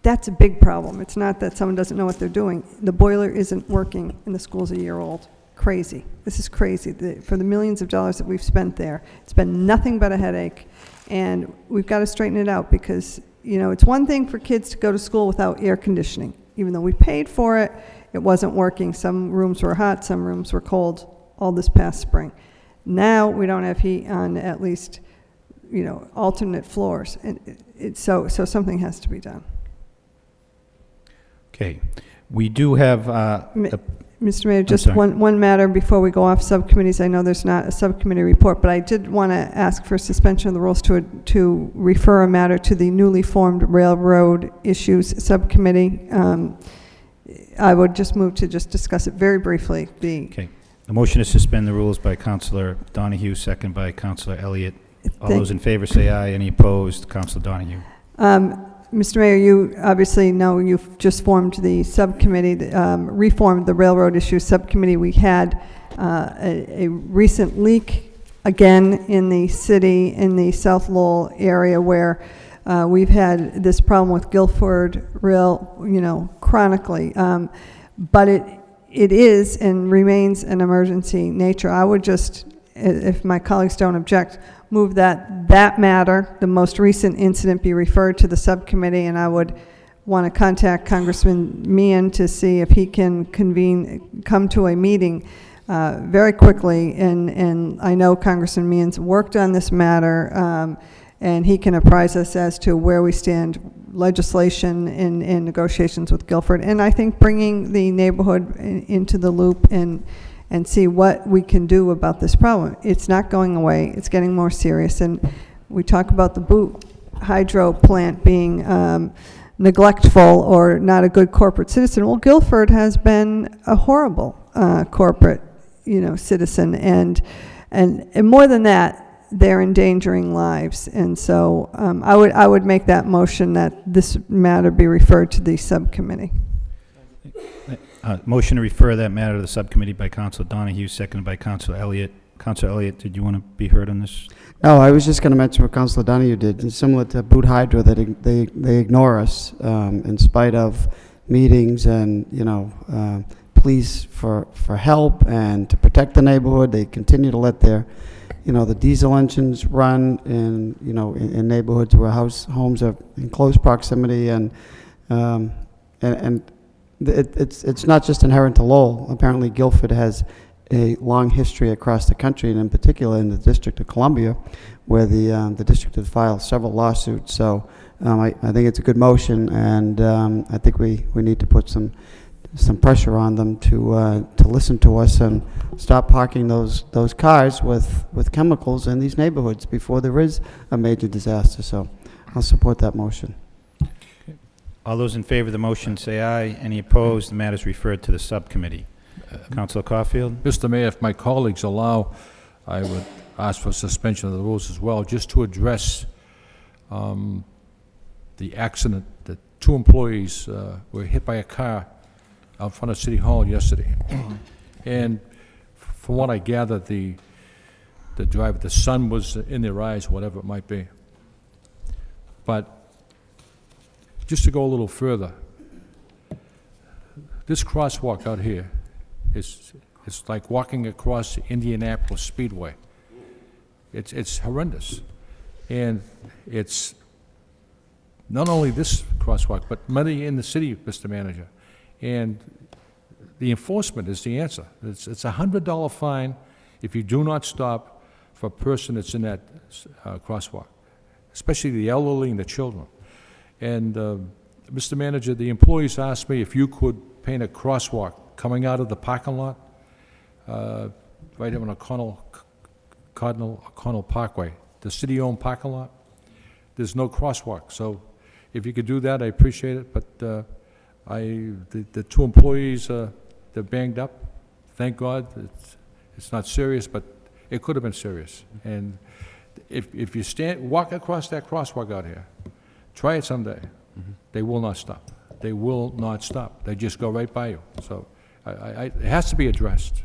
that's a big problem. It's not that someone doesn't know what they're doing. The boiler isn't working, and the school's a year old. Crazy. This is crazy. For the millions of dollars that we've spent there, it's been nothing but a headache, and we've got to straighten it out because, you know, it's one thing for kids to go to school without air conditioning. Even though we paid for it, it wasn't working. Some rooms were hot, some rooms were cold all this past spring. Now we don't have heat on at least, you know, alternate floors, and so something has to be done. Okay. We do have... Mr. Mayor, just one matter before we go off subcommittees. I know there's not a subcommittee report, but I did want to ask for suspension of the rules to refer a matter to the newly formed Railroad Issues Subcommittee. I would just move to just discuss it very briefly. Okay. The motion to suspend the rules by Councilor Donahue, second by Councilor Elliott. All those in favor say aye. Any opposed? Councilor Donahue. Mr. Mayor, you obviously know you've just formed the subcommittee, reformed the Railroad Issues Subcommittee. We had a recent leak again in the city, in the South Lowell area, where we've had this problem with Guilford Rail, you know, chronically. But it is and remains an emergency nature. I would just, if my colleagues don't object, move that matter, the most recent incident, be referred to the subcommittee, and I would want to contact Congressman Meehan to see if he can come to a meeting very quickly, and I know Congressman Means worked on this matter, and he can apprise us as to where we stand legislation in negotiations with Guilford, and I think bringing the neighborhood into the loop and see what we can do about this problem. It's not going away. It's getting more serious, and we talk about the Boot hydro plant being neglectful or not a good corporate citizen. Well, Guilford has been a horrible corporate, citizen, and more than that, they're endangering lives. And so I would make that motion that this matter be referred to the subcommittee. Motion to refer that matter to the subcommittee by Councilor Donahue, seconded by Councilor Elliott. Councilor Elliott, did you want to be heard on this? No, I was just going to mention what Councilor Donahue did. It's similar to Boot Hydro, that they ignore us in spite of meetings and, pleas for help and to protect the neighborhood. They continue to let their, the diesel engines run in neighborhoods where homes are in close proximity, and it's not just inherent to Lowell. Apparently, Guilford has a long history across the country, and in particular in the District of Columbia, where the district has filed several lawsuits. So I think it's a good motion, and I think we need to put some pressure on them to listen to us and stop parking those cars with chemicals in these neighborhoods before there is a major disaster. So I'll support that motion. All those in favor of the motion say aye. Any opposed? The matter is referred to the subcommittee. Councilor Caulfield? Mr. Mayor, if my colleagues allow, I would ask for suspension of the rules as well, just to address the accident that 2 employees were hit by a car out front of City Hall yesterday. And from what I gather, the driver, the sun was in their eyes, whatever it might be. But just to go a little further, this crosswalk out here it's like walking across Indianapolis Speedway. It's horrendous. And it's not only this crosswalk, but many in the city, Mr. Manager. And the enforcement is the answer. It's a $100 fine if you do not stop for a person that's in that crosswalk, especially the elderly and the children. And Mr. Manager, the employees asked me if you could paint a crosswalk coming out of the parking lot, right on O'Connell Parkway, the city-owned parking lot. There's no crosswalk, so if you could do that, I appreciate it. But the 2 employees, they're banged up. Thank God it's not serious, but it could have been serious. And if you walk across that crosswalk out here, try it someday. They will not stop. They will not stop. They just go right by you. So it has to be addressed.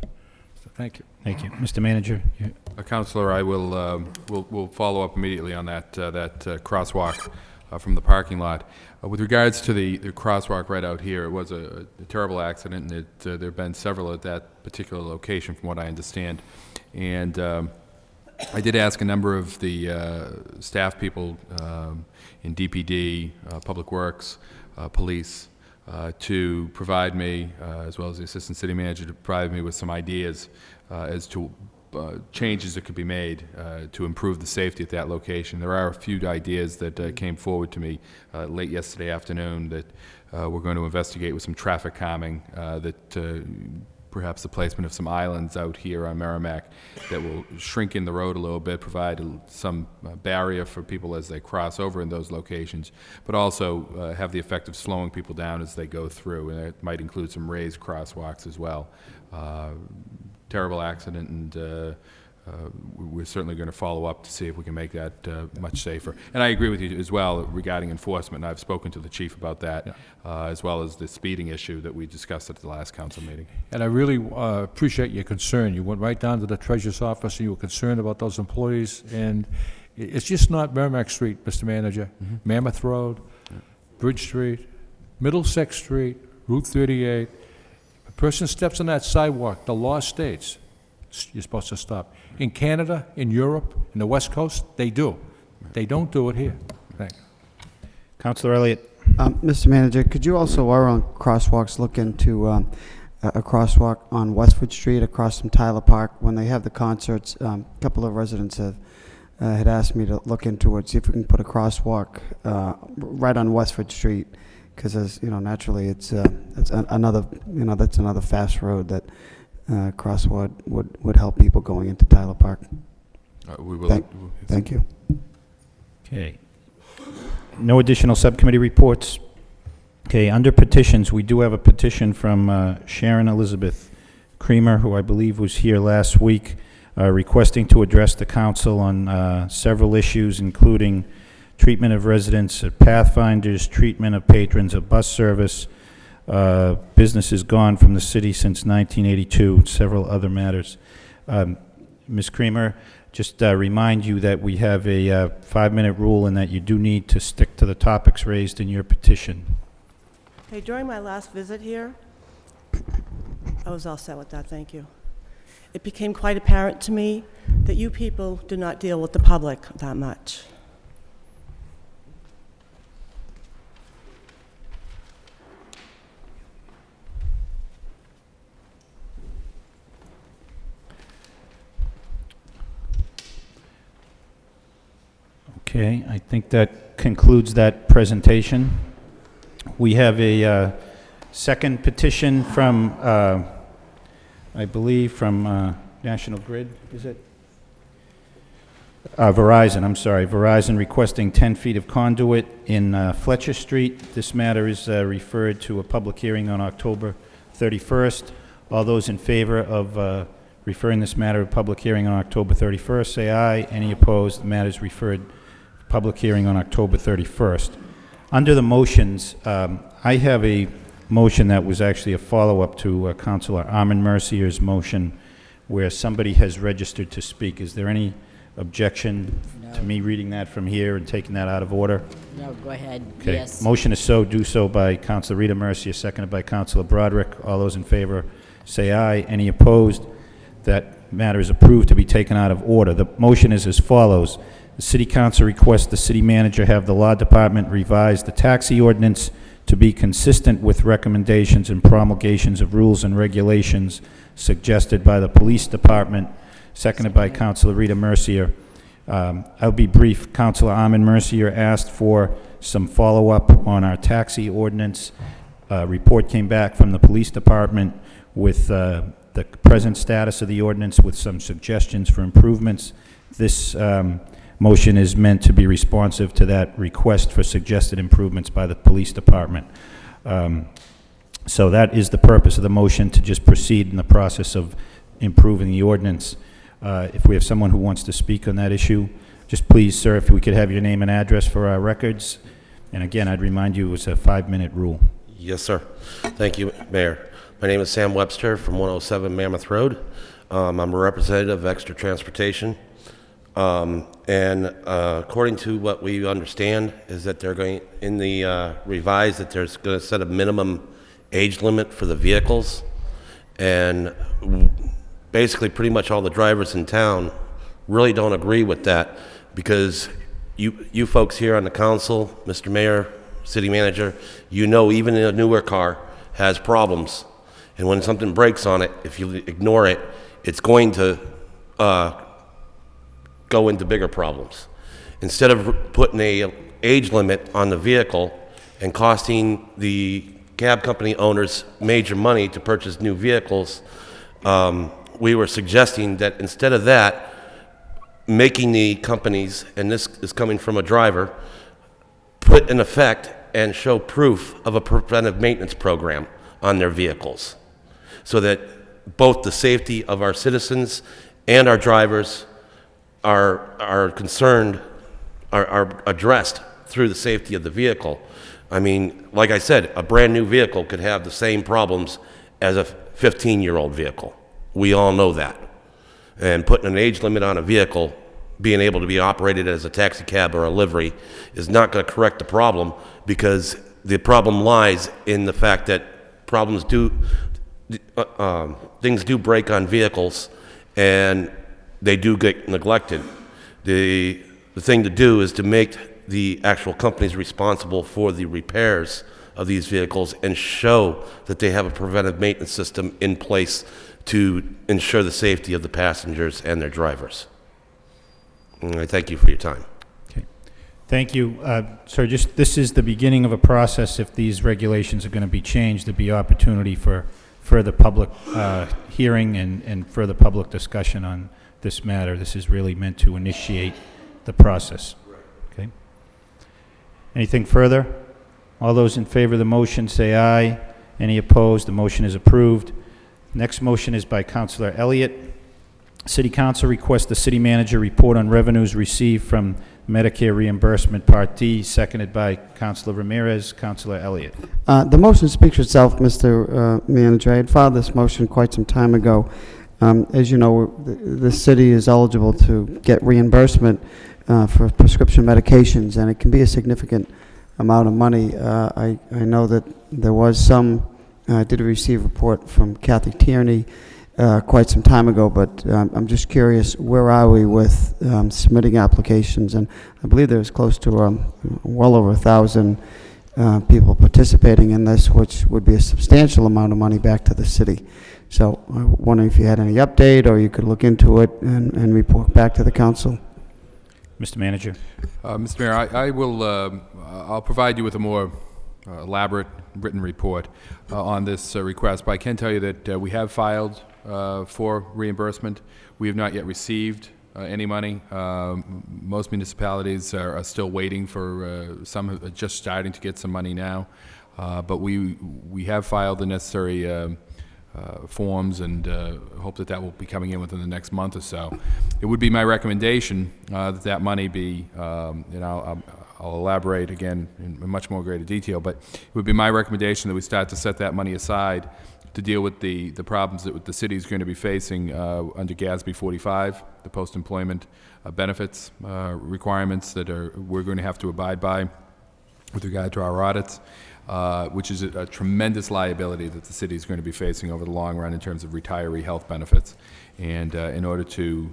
So thank you. Thank you. Mr. Manager? Councilor, I will follow up immediately on that crosswalk from the parking lot. With regards to the crosswalk right out here, it was a terrible accident, and there have been several at that particular location, from what I understand. And I did ask a number of the staff people in DPD, Public Works, Police, to provide me, as well as the Assistant City Manager, to provide me with some ideas as to changes that could be made to improve the safety at that location. There are a few ideas that came forward to me late yesterday afternoon that we're going to investigate with some traffic calming, that perhaps the placement of some islands out here on Merrimack that will shrink in the road a little bit, provide some barrier for people as they cross over in those locations, but also have the effect of slowing people down as they go through, and it might include some raised crosswalks as well. Terrible accident, and we're certainly going to follow up to see if we can make that much safer. And I agree with you as well regarding enforcement. I've spoken to the chief about that, as well as the speeding issue that we discussed at the last council meeting. And I really appreciate your concern. You went right down to the treasurer's office, and you were concerned about those employees. And it's just not Merrimack Street, Mr. Manager. Mammoth Road, Bridge Street, Middlesex Street, Route 38. A person steps on that sidewalk, the law states you're supposed to stop. In Canada, in Europe, in the West Coast, they do. They don't do it here. Thanks. Councilor Elliott? Mr. Manager, could you also, while we're on crosswalks, look into a crosswalk on Westford Street across from Tyler Park. When they have the concerts, a couple of residents had asked me to look into it, see if we can put a crosswalk right on Westford Street, because as you know, naturally it's another, that's another fast road that crosswalk would help people going into Tyler Park. We will. Thank you. Okay. No additional subcommittee reports? Okay, under petitions, we do have a petition from Sharon Elizabeth Creamer, who I believe was here last week, requesting to address the council on several issues, including treatment of residents at Pathfinders, treatment of patrons of bus service, businesses gone from the city since 1982, and several other matters. Ms. Creamer, just remind you that we have a 5-minute rule and that you do need to stick to the topics raised in your petition. Hey, during my last visit here, I was all set with that, thank you. It became quite apparent to me that you people do not deal with the public that much. Okay, I think that concludes that presentation. We have a second petition from, I believe, from National Grid, is it? Verizon, I'm sorry. Verizon requesting 10 feet of conduit in Fletcher Street. This matter is referred to a public hearing on October 31st. All those in favor of referring this matter to public hearing on October 31st, say aye. Any opposed? The matter is referred to public hearing on October 31st. Under the motions, I have a motion that was actually a follow-up to Councilor Armin Mercier's motion where somebody has registered to speak. Is there any objection to me reading that from here and taking that out of order? No, go ahead. Okay. Yes. Motion is do so by Councilor Rita Mercier, seconded by Councilor Broderick. All those in favor say aye. Any opposed? That matter is approved to be taken out of order. The motion is as follows. The City Council requests the City Manager have the Law Department revise the taxi ordinance to be consistent with recommendations and promulgations of rules and regulations suggested by the Police Department, seconded by Councilor Rita Mercier. I'll be brief. Councilor Armin Mercier asked for some follow-up on our taxi ordinance. Report came back from the Police Department with the present status of the ordinance with some suggestions for improvements. This motion is meant to be responsive to that request for suggested improvements by the Police Department. So that is the purpose of the motion, to just proceed in the process of improving the ordinance. If we have someone who wants to speak on that issue, just please, sir, if we could have your name and address for our records. And again, I'd remind you it was a 5-minute rule. Yes, sir. Thank you, Mayor. My name is Sam Webster from 107 Mammoth Road. I'm a representative of Extra Transportation. And according to what we understand is that they're going, in the revise, that there's going to set a minimum age limit for the vehicles. And basically pretty much all the drivers in town really don't agree with that, because you folks here on the council, Mr. Mayor, City Manager, you know even a newer car has problems. And when something breaks on it, if you ignore it, it's going to go into bigger problems. Instead of putting a age limit on the vehicle and costing the cab company owners major money to purchase new vehicles, we were suggesting that instead of that, making the companies, and this is coming from a driver, put in effect and show proof of a preventive maintenance program on their vehicles, so that both the safety of our citizens and our drivers are concerned, are addressed through the safety of the vehicle. I mean, like I said, a brand new vehicle could have the same problems as a 15-year-old vehicle. We all know that. And putting an age limit on a vehicle, being able to be operated as a taxi cab or a livery, is not going to correct the problem, because the problem lies in the fact that things do break on vehicles, and they do get neglected. The thing to do is to make the actual companies responsible for the repairs of these vehicles and show that they have a preventive maintenance system in place to ensure the safety of the passengers and their drivers. And I thank you for your time. Thank you. Sir, this is the beginning of a process. If these regulations are going to be changed, there'd be opportunity for further public hearing and further public discussion on this matter. This is really meant to initiate the process. Okay. Anything further? All those in favor of the motion say aye. Any opposed? The motion is approved. Next motion is by Councilor Elliott. City Council requests the city manager report on revenues received from Medicare reimbursement Part D, seconded by Councilor Ramirez. Councilor Elliott. The motion speaks for itself, Mr. Manager. I had filed this motion quite some time ago. As you know, the city is eligible to get reimbursement for prescription medications, and it can be a significant amount of money. I know that there was some, I did receive a report from Kathy Tierney quite some time ago, but I'm just curious, where are we with submitting applications? And I believe there's close to well over 1,000 people participating in this, which would be a substantial amount of money back to the city. So I'm wondering if you had any update, or you could look into it and report back to the council. Mr. Manager. Mr. Mayor, I will, I'll provide you with a more elaborate written report on this request, but I can tell you that we have filed for reimbursement. We have not yet received any money. Most municipalities are still waiting for, some are just starting to get some money now, but we have filed the necessary forms and hope that will be coming in within the next month or so. It would be my recommendation that money be, and I'll elaborate again in much more greater detail, but it would be my recommendation that we start to set that money aside to deal with the problems that the city is going to be facing under GASB 45, the post-employment benefits requirements that we're going to have to abide by with regard to our audits, which is a tremendous liability that the city is going to be facing over the long run in terms of retiree health benefits. And in order to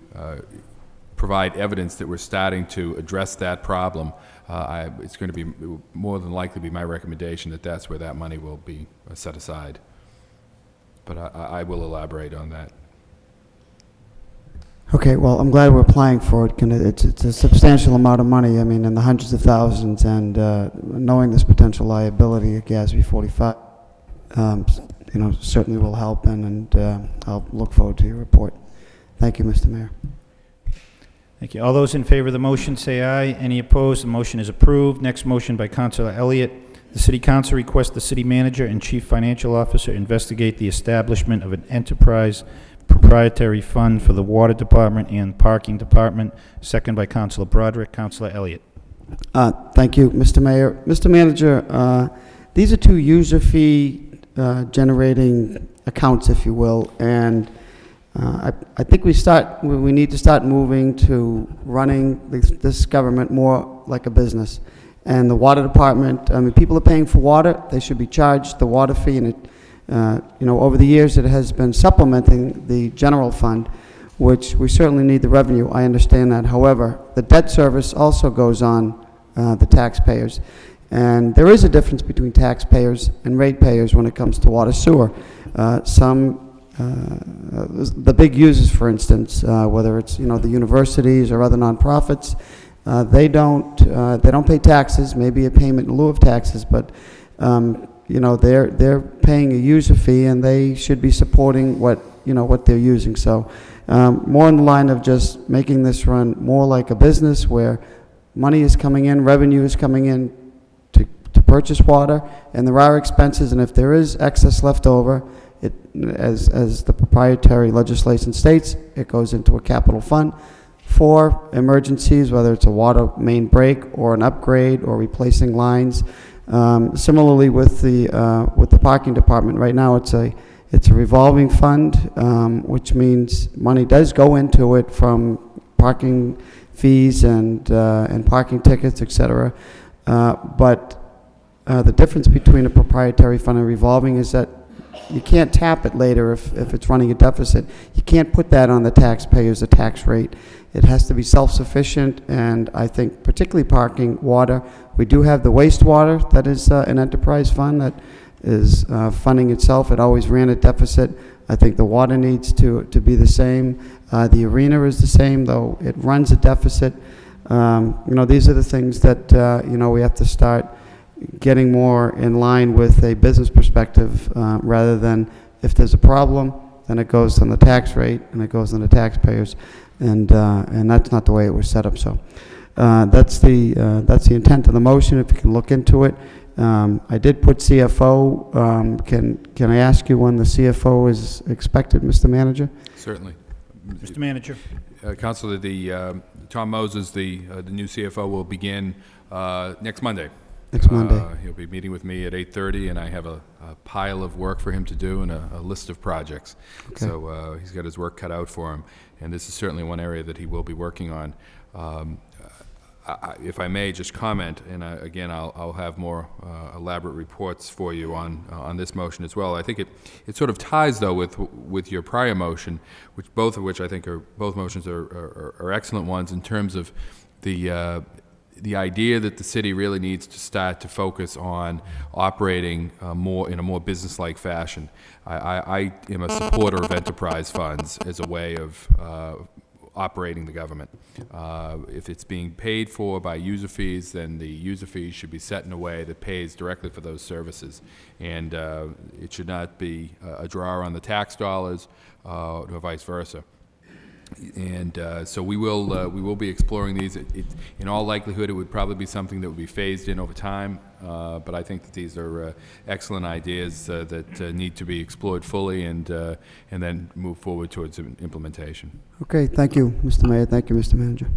provide evidence that we're starting to address that problem, it's going to be more than likely be my recommendation that that's where that money will be set aside. But I will elaborate on that. Okay, well, I'm glad we're applying for it. It's a substantial amount of money, I mean, in the hundreds of thousands, and knowing this potential liability at GASB 45, certainly will help, and I'll look forward to your report. Thank you, Mr. Mayor. Thank you. All those in favor of the motion say aye. Any opposed? The motion is approved. Next motion by Councilor Elliott. The City Council requests the City Manager and Chief Financial Officer investigate the establishment of an enterprise proprietary fund for the Water Department and Parking Department. Second by Councilor Broderick. Councilor Elliott. Thank you, Mr. Mayor. Mr. Manager, these are two user fee generating accounts, if you will, and I think we need to start moving to running this government more like a business. And the water department, I mean, people are paying for water. They should be charged the water fee, and over the years it has been supplementing the general fund, which we certainly need the revenue. I understand that. However, the debt service also goes on the taxpayers, and there is a difference between taxpayers and ratepayers when it comes to water sewer. The big users, for instance, whether it's the universities or other nonprofits, they don't pay taxes, maybe a payment in lieu of taxes, but they're paying a user fee, and they should be supporting what they're using. So more in the line of just making this run more like a business where money is coming in, revenue is coming in to purchase water, and there are expenses, and if there is excess left over, as the proprietary legislation states, it goes into a capital fund for emergencies, whether it's a water main break or an upgrade or replacing lines. Similarly with the parking department, right now it's a revolving fund, which means money does go into it from parking fees and parking tickets, etc. But the difference between a proprietary fund and revolving is that you can't tap it later if it's running a deficit. You can't put that on the taxpayers, the tax rate. It has to be self-sufficient, and I think particularly parking, water. We do have the wastewater that is an enterprise fund that is funding itself. It always ran a deficit. I think the water needs to be the same. The arena is the same, though it runs a deficit. These are the things that, we have to start getting more in line with a business perspective, rather than if there's a problem, then it goes on the tax rate and it goes on the taxpayers, and that's not the way it was set up. So that's the intent of the motion. If you can look into it, I did put CFO. Can I ask you when the CFO is expected, Mr. Manager? Certainly. Mr. Manager. Councilor, Tom Moses, the new CFO, will begin next Monday. Next Monday. He'll be meeting with me at 8:30, and I have a pile of work for him to do and a list of projects. Okay. So he's got his work cut out for him, and this is certainly one area that he will be working on. If I may just comment, and again, I'll have more elaborate reports for you on this motion as well. I think it sort of ties, though, with your prior motion, both of which I think both motions are excellent ones in terms of the idea that the city really needs to start to focus on operating in a more business-like fashion. I am a supporter of enterprise funds as a way of operating the government. If it's being paid for by user fees, then the user fees should be set in a way that pays directly for those services. And it should not be a draw on the tax dollars or vice versa. And so we will be exploring these. In all likelihood, it would probably be something that would be phased in over time. But I think that these are excellent ideas that need to be explored fully and then move forward towards implementation. Okay, thank you, Mr. Mayor. Thank you, Mr. Manager.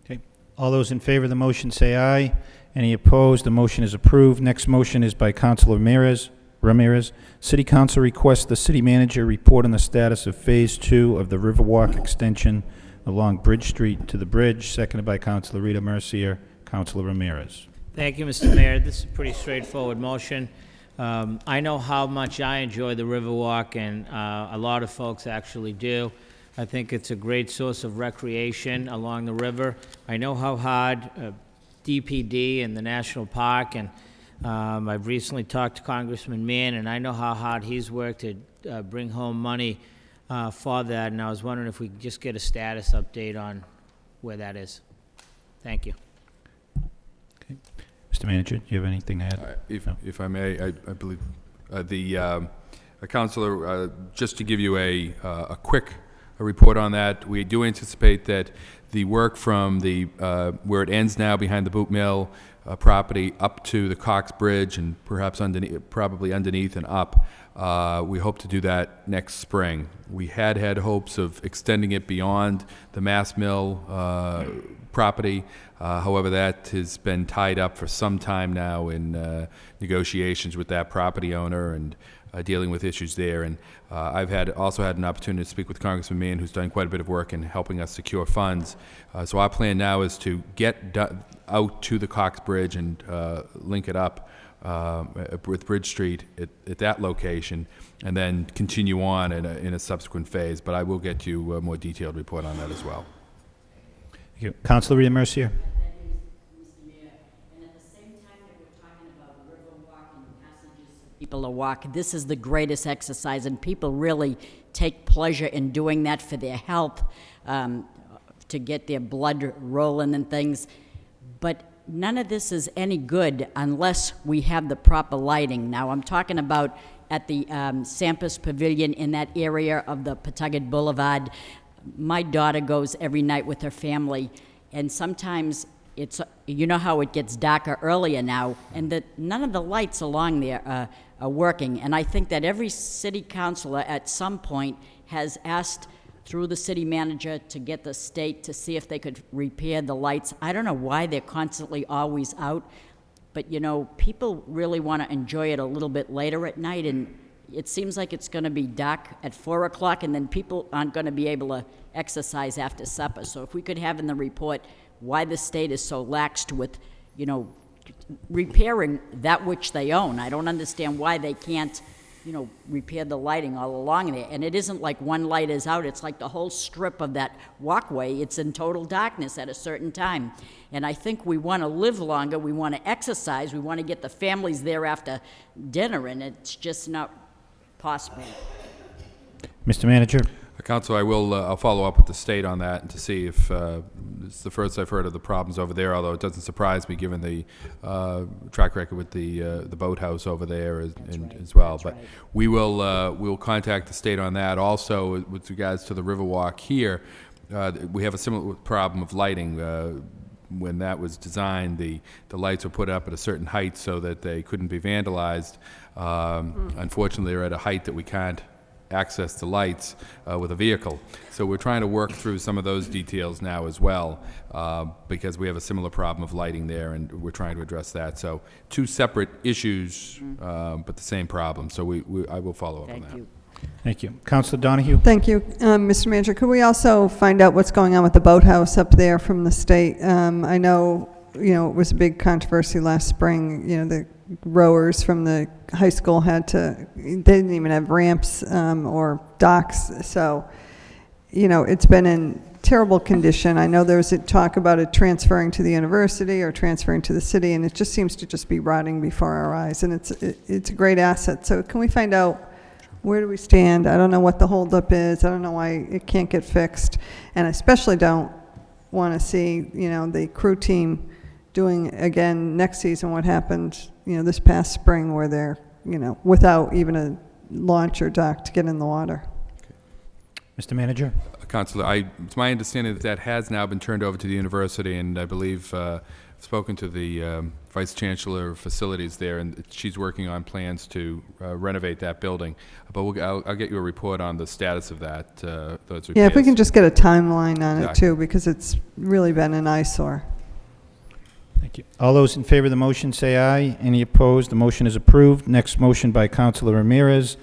Okay. All those in favor of the motion say aye. Any opposed? The motion is approved. Next motion is by Councilor Ramirez. City Council requests the city manager report on the status of Phase 2 of the Riverwalk extension along Bridge Street to the bridge, seconded by Councilor Rita Mercier. Councilor Ramirez. Thank you, Mr. Mayor. This is a pretty straightforward motion. I know how much I enjoy the Riverwalk, and a lot of folks actually do. I think it's a great source of recreation along the river. I know how hard DPD and the National Park, and I've recently talked to Congressman Mann, and I know how hard he's worked to bring home money for that, and I was wondering if we could just get a status update on where that is. Thank you. Okay. Mr. Manager, do you have anything to add? If I may, I believe Councilor, just to give you a quick report on that, we do anticipate that the work from where it ends now behind the boot mill property up to the Cox Bridge and perhaps probably underneath and up, we hope to do that next spring. We had hopes of extending it beyond the Mass Mill property. However, that has been tied up for some time now in negotiations with that property owner and dealing with issues there. And I've also had an opportunity to speak with Congressman Mann, who's done quite a bit of work in helping us secure funds. So our plan now is to get out to the Cox Bridge and link it up with Bridge Street at that location, and then continue on in a subsequent phase. But I will get you a more detailed report on that as well. Thank you. Councilor Rita Mercier. People to walk. This is the greatest exercise, and people really take pleasure in doing that for their health, to get their blood rolling and things. But none of this is any good unless we have the proper lighting. Now, I'm talking about at the Sampras Pavilion in that area of the Pawtucket Boulevard. My daughter goes every night with her family, and sometimes it's, you know how it gets darker earlier now, and none of the lights along there are working. And I think that every city councilor at some point has asked through the city manager to get the state to see if they could repair the lights. I don't know why they're constantly always out, but you know, people really want to enjoy it a little bit later at night, and it seems like it's going to be dark at 4 o'clock, and then people aren't going to be able to exercise after supper. So if we could have in the report why the state is so laxed with, you know, repairing that which they own. I don't understand why they can't you know, repaired the lighting all along there. And it isn't like one light is out, it's like the whole strip of that walkway, it's in total darkness at a certain time. And I think we want to live longer, we want to exercise, we want to get the families there after dinner, and it's just not possible. Mr. Manager? Council, I'll follow up with the state on that and to see if, it's the first I've heard of the problems over there, although it doesn't surprise me given the track record with the boathouse over there as well. But we will, we'll contact the state on that. Also, with regards to the Riverwalk here, we have a similar problem of lighting. When that was designed, the lights were put up at a certain height so that they couldn't be vandalized. Unfortunately, they're at a height that we can't access the lights with a vehicle. So we're trying to work through some of those details now as well, because we have a similar problem of lighting there, and we're trying to address that. So two separate issues, but the same problem. So I will follow up on that. Thank you. Thank you. Councilor Donahue? Thank you. Mr. Manager, could we also find out what's going on with the boathouse up there from the state? I know, you know, it was a big controversy last spring. You know, the rowers from the high school they didn't even have ramps or docks. So, you know, it's been in terrible condition. I know there's a talk about it transferring to the university or transferring to the city, and it just seems to just be rotting before our eyes. And it's a great asset. So can we find out where do we stand? I don't know what the holdup is. I don't know why it can't get fixed. And I especially don't want to see, you know, the crew team doing again next season what happened, you know, this past spring where they're, you know, without even a launch or dock to get in the water. Mr. Manager? Councilor, it's my understanding that has now been turned over to the university, and I believe I've spoken to the Vice Chancellor of Facilities there, and she's working on plans to renovate that building. But I'll get you a report on the status of that, those repairs. Yeah, if we can just get a timeline on it too, because it's really been an eyesore. Thank you. All those in favor of the motion say aye. Any opposed? The motion is approved. Next motion by Councilor Ramirez.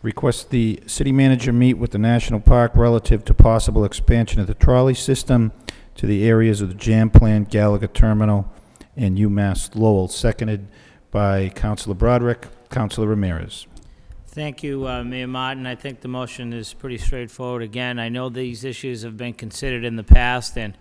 Request the city manager meet with the National Park relative to possible expansion of the trolley system to the areas of the Jam Plant, Gallagher Terminal, and UMass Lowell. Seconded by Councilor Broderick. Councilor Ramirez. Thank you, Mayor Martin. I think the motion is pretty straightforward. Again, I know these issues have been considered in the past, and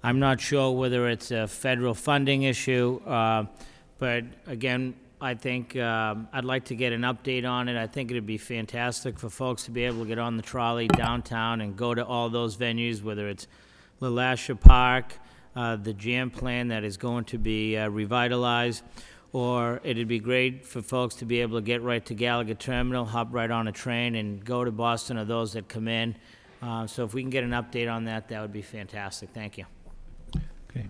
I'm not sure whether it's a federal funding issue, but again, I think I'd like to get an update on it. I think it'd be fantastic for folks to be able to get on the trolley downtown and go to all those venues, whether it's LeLacheur Park, the Jam Plan that is going to be revitalized, or it'd be great for folks to be able to get right to Gallagher Terminal, hop right on a train, and go to Boston, or those that come in. So if we can get an update on that, that would be fantastic. Thank you. Okay.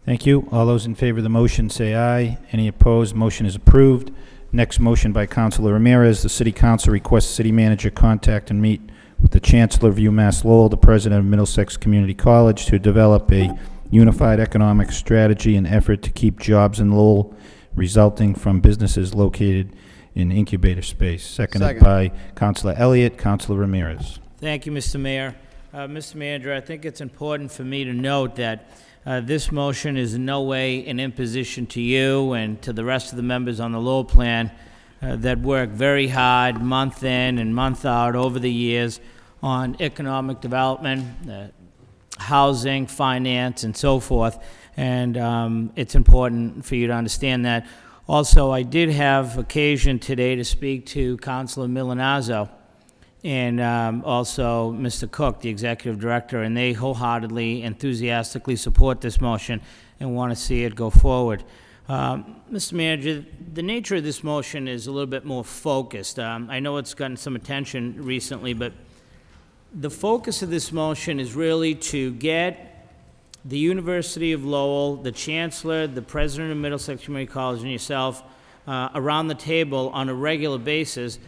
Thank you. All those in favor of the motion say aye. Any opposed? Motion is approved. Next motion by Councilor Ramirez. The City Council requests city manager contact and meet with the Chancellor of UMass Lowell, the President of Middlesex Community College, to develop a unified economic strategy and effort to keep jobs in Lowell resulting from businesses located in incubator space. Seconded by Councilor Elliott. Councilor Ramirez. Thank you, Mr. Mayor. Mr. Manager, I think it's important for me to note that this motion is in no way an imposition to you and to the rest of the members on the Lowell plan that work very hard month in and month out over the years on economic development, housing, finance, and so forth. And it's important for you to understand that. Also, I did have occasion today to speak to Councilor Milanazzo and also Mr. Cook, the executive director, and they wholeheartedly, enthusiastically support this motion and want to see it go forward. Mr. Manager, the nature of this motion is a little bit more focused. I know it's gotten some attention recently, but the focus of this motion is really to get the University of Lowell, the Chancellor, the President of Middlesex Community College, and yourself around the table on a regular basis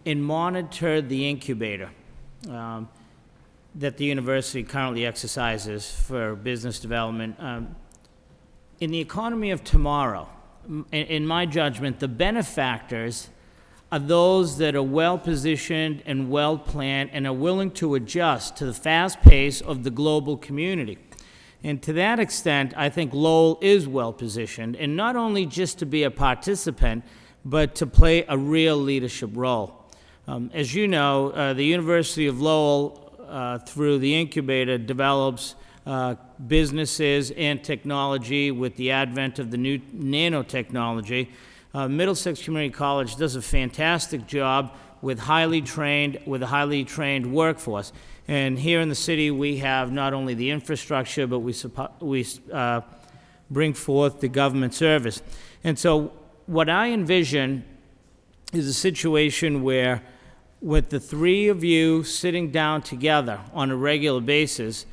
and monitor the incubator that the university currently exercises for business development. In the economy of tomorrow, in my judgment, the benefactors are those that are well-positioned and well-planned and are willing to adjust to the fast pace of the global community. And to that extent, I think Lowell is well-positioned, and not only just to be a participant, but to play a real leadership role. As you know, the University of Lowell, through the incubator, develops businesses and technology with the advent of the new nanotechnology. Middlesex Community College does a fantastic job with a highly trained workforce. And here in the city, we have not only the infrastructure, but we bring forth the government service. And so what I envision is a situation where, with the three of you sitting down together on a regular basis,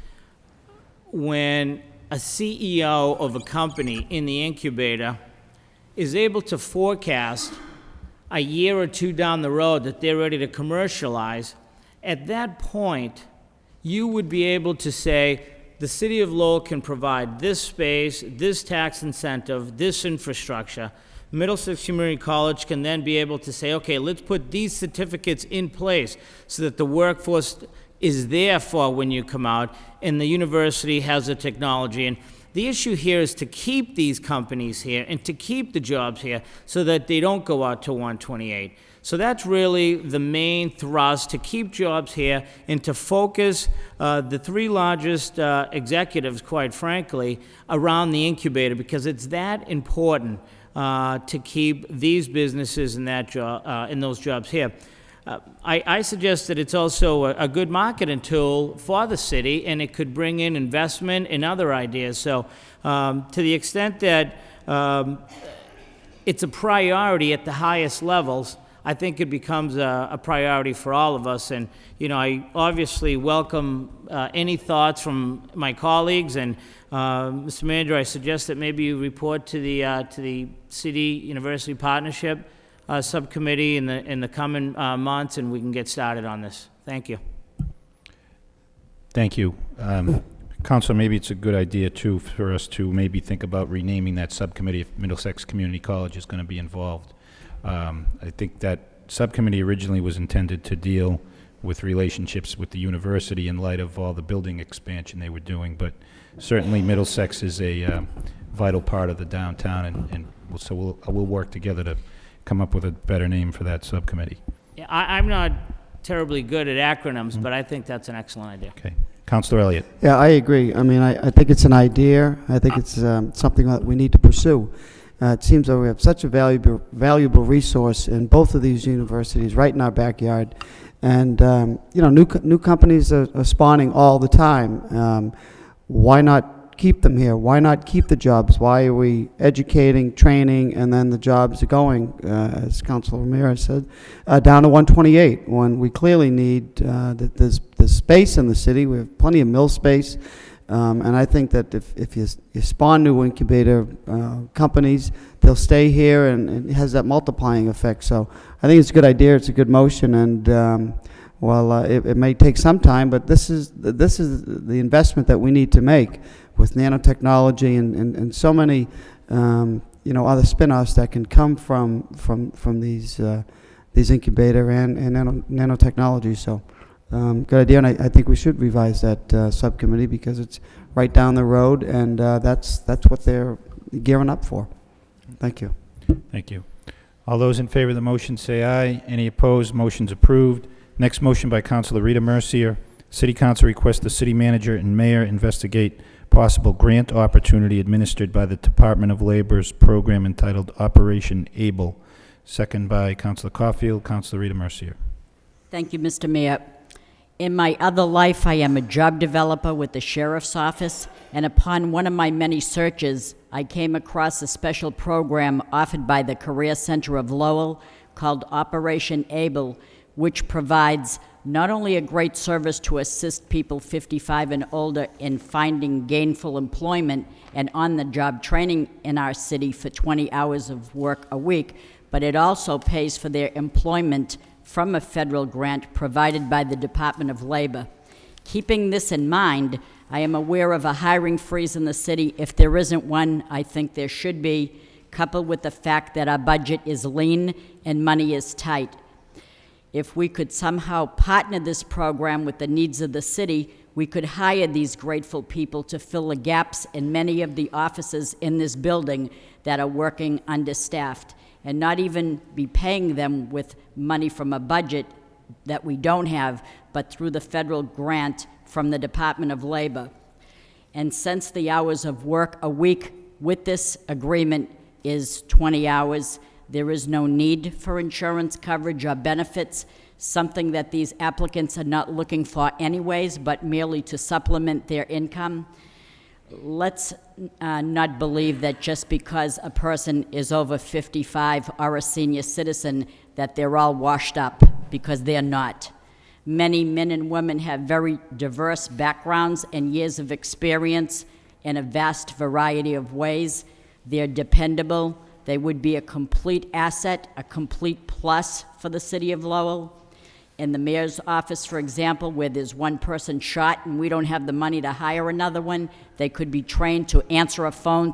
when a CEO of a company in the incubator is able to forecast a year or two down the road that they're ready to commercialize, at that point, you would be able to say, the city of Lowell can provide this space, this tax incentive, this infrastructure. Middlesex Community College can then be able to say, okay, let's put these certificates in place so that the workforce is there for when you come out, and the university has the technology. And the issue here is to keep these companies here and to keep the jobs here so that they don't go out to 128. So that's really the main thrust, to keep jobs here and to focus the three largest executives, quite frankly, around the incubator, because it's that important to keep these businesses in those jobs here. I suggest that it's also a good marketing tool for the city, and it could bring in investment and other ideas. So to the extent that it's a priority at the highest levels, I think it becomes a priority for all of us. And, you know, I obviously welcome any thoughts from my colleagues. And, Mr. Manager, I suggest that maybe you report to the City-University Partnership Subcommittee in the coming months, and we can get started on this. Thank you. Thank you. Councilor, maybe it's a good idea, too, for us to maybe think about renaming that subcommittee if Middlesex Community College is going to be involved. I think that subcommittee originally was intended to deal with relationships with the university in light of all the building expansion they were doing, but certainly Middlesex is a vital part of the downtown, and so we'll work together to come up with a better name for that subcommittee. Yeah, I'm not terribly good at acronyms, but I think that's an excellent idea. Okay. Councilor Elliott. Yeah, I agree. I mean, I think it's an idea. I think it's something that we need to pursue. It seems that we have such a valuable resource in both of these universities right in our backyard. And, you know, new companies are spawning all the time. Why not keep them here? Why not keep the jobs? Why are we educating, training, and then the jobs are going, as Councilor Ramirez said, down to 128, when we clearly need, there's space in the city. We have plenty of mill space. And I think that if you spawn new incubator companies, they'll stay here, and it has that multiplying effect. So I think it's a good idea. It's a good motion, and it may take some time, but this is the investment that we need to make with nanotechnology and so many you know, other spin-offs that can come from these incubator and nanotechnology. So. Good idea, and I think we should revise that subcommittee because it's right down the road, and that's what they're gearing up for. Thank you. Thank you. All those in favor of the motion say aye. Any opposed? Motion's approved. Next motion by Councilor Rita Mercier. City Council requests the city manager and mayor investigate possible grant opportunity administered by the Department of Labor's program entitled Operation Able. Second by Councilor Caulfield. Councilor Rita Mercier. Thank you, Mr. Mayor. In my other life, I am a job developer with the Sheriff's Office, and upon one of my many searches, I came across a special program offered by the Career Center of Lowell called Operation Able, which provides not only a great service to assist people 55 and older in finding gainful employment and on-the-job training in our city for 20 hours of work a week, but it also pays for their employment from a federal grant provided by the Department of Labor. Keeping this in mind, I am aware of a hiring freeze in the city. If there isn't one, I think there should be, coupled with the fact that our budget is lean and money is tight. If we could somehow partner this program with the needs of the city, we could hire these grateful people to fill the gaps in many of the offices in this building that are working understaffed. and not even be paying them with money from a budget that we don't have, but through the federal grant from the Department of Labor. And since the hours of work a week with this agreement is 20 hours, there is no need for insurance coverage or benefits, something that these applicants are not looking for anyways, but merely to supplement their income. Let's not believe that just because a person is over 55 or a senior citizen that they're all washed up, because they're not. Many men and women have very diverse backgrounds and years of experience in a vast variety of ways. They're dependable. They would be a complete asset, a complete plus for the city of Lowell. In the mayor's office, for example, where there's one person shot and we don't have the money to hire another one, they could be trained to answer a phone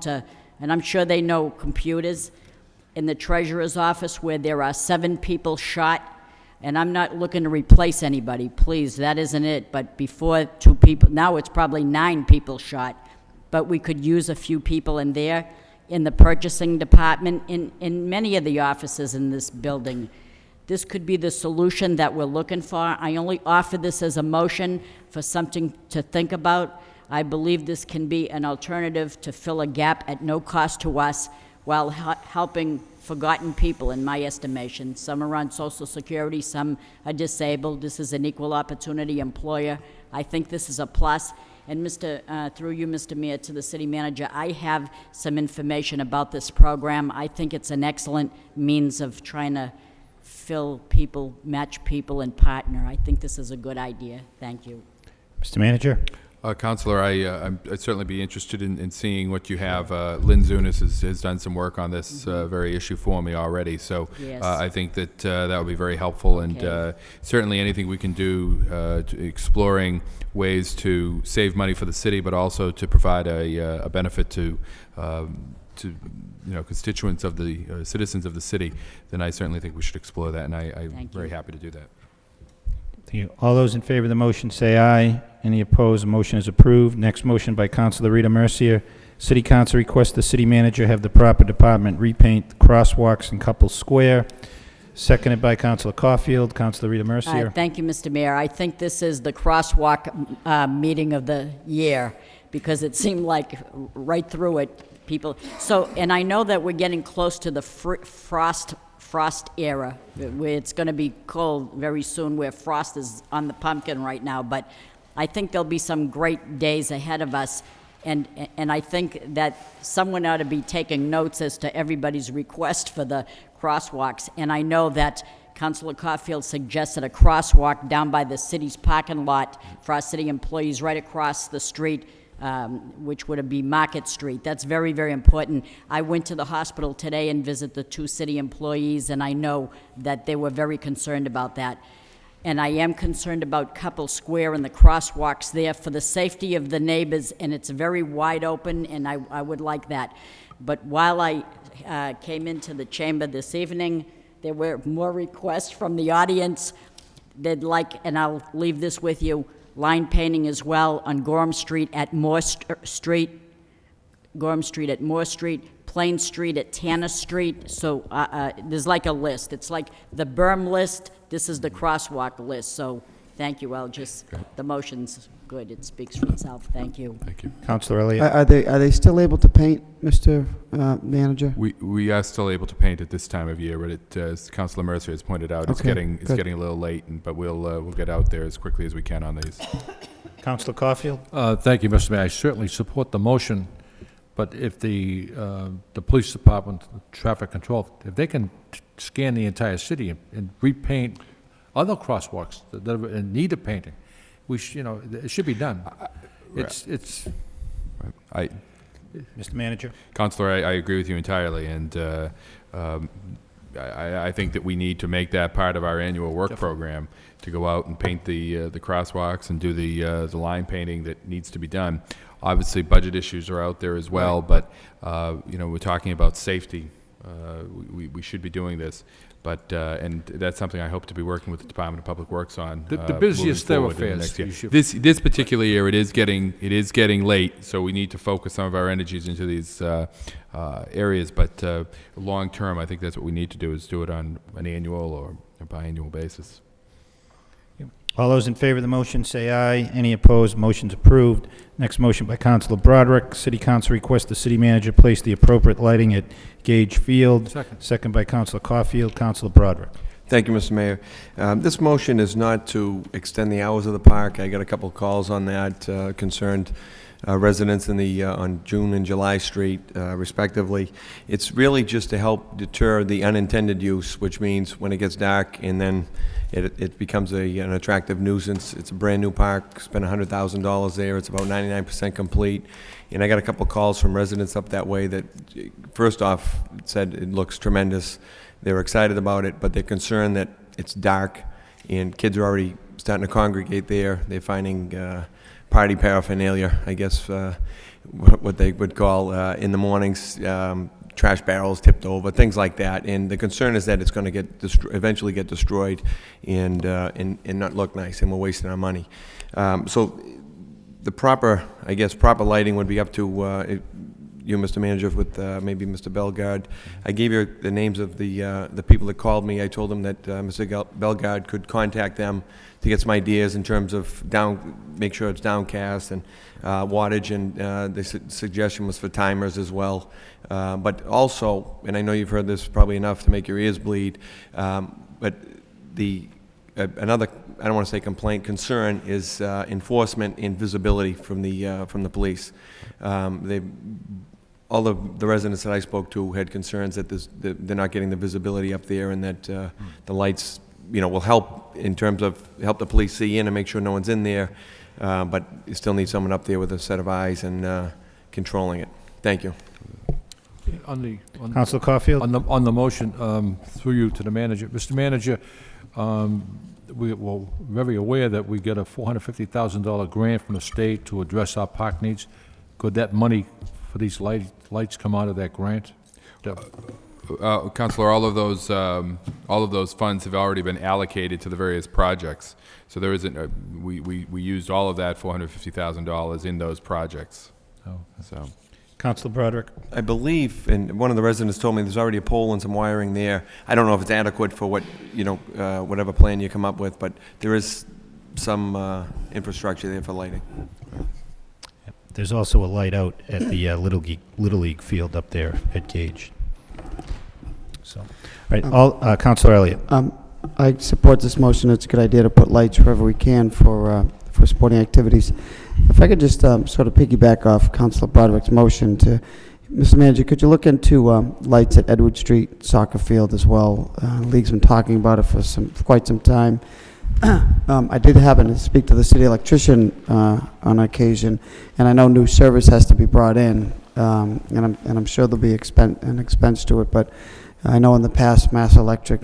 and I'm sure they know computers. In the treasurer's office, where there are 7 people shot, and I'm not looking to replace anybody, please, that isn't it, but before 2 people, now it's probably 9 people shot, but we could use a few people in there, in the purchasing department, in many of the offices in this building. This could be the solution that we're looking for. I only offer this as a motion for something to think about. I believe this can be an alternative to fill a gap at no cost to us while helping forgotten people, in my estimation. Some are on Social Security, some are disabled. This is an equal opportunity employer. I think this is a plus. And through you, Mr. Mayor, to the city manager, I have some information about this program. I think it's an excellent means of trying to fill people, match people, and partner. I think this is a good idea. Thank you. Mr. Manager? Councilor, I'd certainly be interested in seeing what you have. Lynn Zunis has done some work on this very issue for me already, so Yes. I think that that would be very helpful, and Okay. certainly anything we can do to exploring ways to save money for the city, but also to provide a benefit to constituents of the citizens of the city, then I certainly think we should explore that, and I'm Thank very you. happy to do that. Thank you. All those in favor of the motion say aye. Any opposed? The motion is approved. Next motion by Councilor Rita Mercier. City Council requests the city manager have the proper department repaint crosswalks in Couple Square. Seconded by Councilor Caulfield. Councilor Rita Mercier. Thank you, Mr. Mayor. I think this is the crosswalk meeting of the year, because it seemed like right through it, people. So, and I know that we're getting close to the frost era, where it's going to be cold very soon, where frost is on the pumpkin right now. But I think there'll be some great days ahead of us, and I think that someone ought to be taking notes as to everybody's request for the crosswalks. And I know that Councilor Caulfield suggested a crosswalk down by the city's parking lot for our city employees right across the street, which would be Market Street. That's very, very important. I went to the hospital today and visited the 2 city employees, and I know that they were very concerned about that. And I am concerned about Couple Square and the crosswalks there for the safety of the neighbors, and it's very wide open, and I would like that. But while I came into the chamber this evening, there were more requests from the audience. They'd like, and I'll leave this with you, line painting as well on Gorham Street at Moore Street, Plain Street at Tanner Street. So there's like a list. It's like the berm list. This is the crosswalk list. So thank you. The motion's good. It speaks for itself. Thank you. Thank you. Councilor Elliott. Are they still able to paint, Mr. Manager? We are still able to paint at this time of year, but as Councilor Mercier has pointed out, it's Okay, getting good. a little late, but we'll get out there as quickly as we can on these. Councilor Caulfield. Thank you, Mr. Mayor. I certainly support the motion, but if the police department, traffic control, if they can scan the entire city and repaint other crosswalks that are in need of painting, it should be done. It's. Mr. Manager. Councilor, I agree with you entirely, and I think that we need to make that part of our annual work program, to go out and paint the crosswalks and do the line painting that needs to be done. Obviously, budget issues are out there as well, but we're talking about safety we should be doing this. But, and that's something I hope to be working with the Department of Public Works on. The busiest moving forward in the thoroughfares. next year. You should- This particular year, it is getting late, so we need to focus some of our energies into these areas. But long term, I think that's what we need to do, is do it on an annual or a biannual basis. All those in favor of the motion say aye. Any opposed? Motion's approved. Next motion by Councilor Broderick. City Council requests the city manager place the appropriate lighting at Gage Field. Second. Second by Councilor Caulfield. Councilor Broderick. Thank you, Mr. Mayor. This motion is not to extend the hours of the park. I got a couple calls on that, concerned residents in the, on June and July Street, respectively. It's really just to help deter the unintended use, which means when it gets dark and then it becomes an attractive nuisance. It's a brand-new park, spent $100,000 there. It's about 99% complete. And I got a couple calls from residents up that way that, first off, said it looks tremendous. They're excited about it, but they're concerned that it's dark and kids are already starting to congregate there. They're finding party paraphernalia, I guess, what they would call in the mornings, trash barrels tipped over, things like that. And the concern is that it's going to get eventually get destroyed and not look nice, and we're wasting our money. So the proper, I guess, proper lighting would be up to you, Mr. Manager, with maybe Mr. Bellegarde. I gave you the names of the people that called me. I told them that Mr. Bellegarde could contact them to get some ideas in terms of make sure it's downcast and wattage, and the suggestion was for timers as well. But also, and I know you've heard this probably enough to make your ears bleed, but another, I don't want to say complaint, concern is enforcement and visibility from the police. All of the residents that I spoke to had concerns that they're not getting the visibility up there, and that the lights, will help in terms of help the police see in and make sure no one's in there, but you still need someone up there with a set of eyes and controlling it. Thank you. Councilor Caulfield. On the motion, through you to the manager. Mr. Manager, we're very aware that we get a $450,000 grant from the state to address our park needs. Could that money for these lights come out of that grant? Councilor, all of those funds have already been allocated to the various projects. So there isn't we used all of that $450,000 in those projects. Oh. So. Councilor Broderick. I believe, and one of the residents told me there's already a pole and some wiring there. I don't know if it's adequate for what, whatever plan you come up with, but there is some infrastructure there for lighting. There's also a light out at the Little League field up there at Gage. So, all right, Councilor Elliott. I support this motion. It's a good idea to put lights wherever we can for sporting activities. If I could just sort of piggyback off Councilor Broderick's motion to, Mr. Manager, could you look into lights at Edward Street soccer field as well? The league's been talking about it for quite some time. I did happen to speak to the city electrician on occasion, and I know new service has to be brought in, and I'm sure there'll be an expense to it. But I know in the past, Mass Electric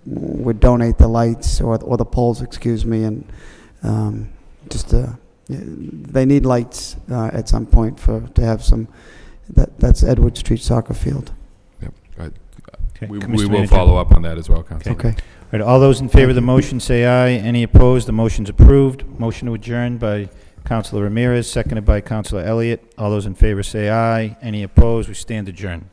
would donate the lights or the poles, excuse me, and they need lights at some point to have some. That's Edward Street soccer field. Yep. Okay. We Mr. will Manager. follow up on that as well, Councilor. Okay. All right, all those in favor of the motion say aye. Any opposed? The motion's approved. Motion to adjourn by Councilor Ramirez, seconded by Councilor Elliott. All those in favor say aye. Any opposed? We stand adjourned.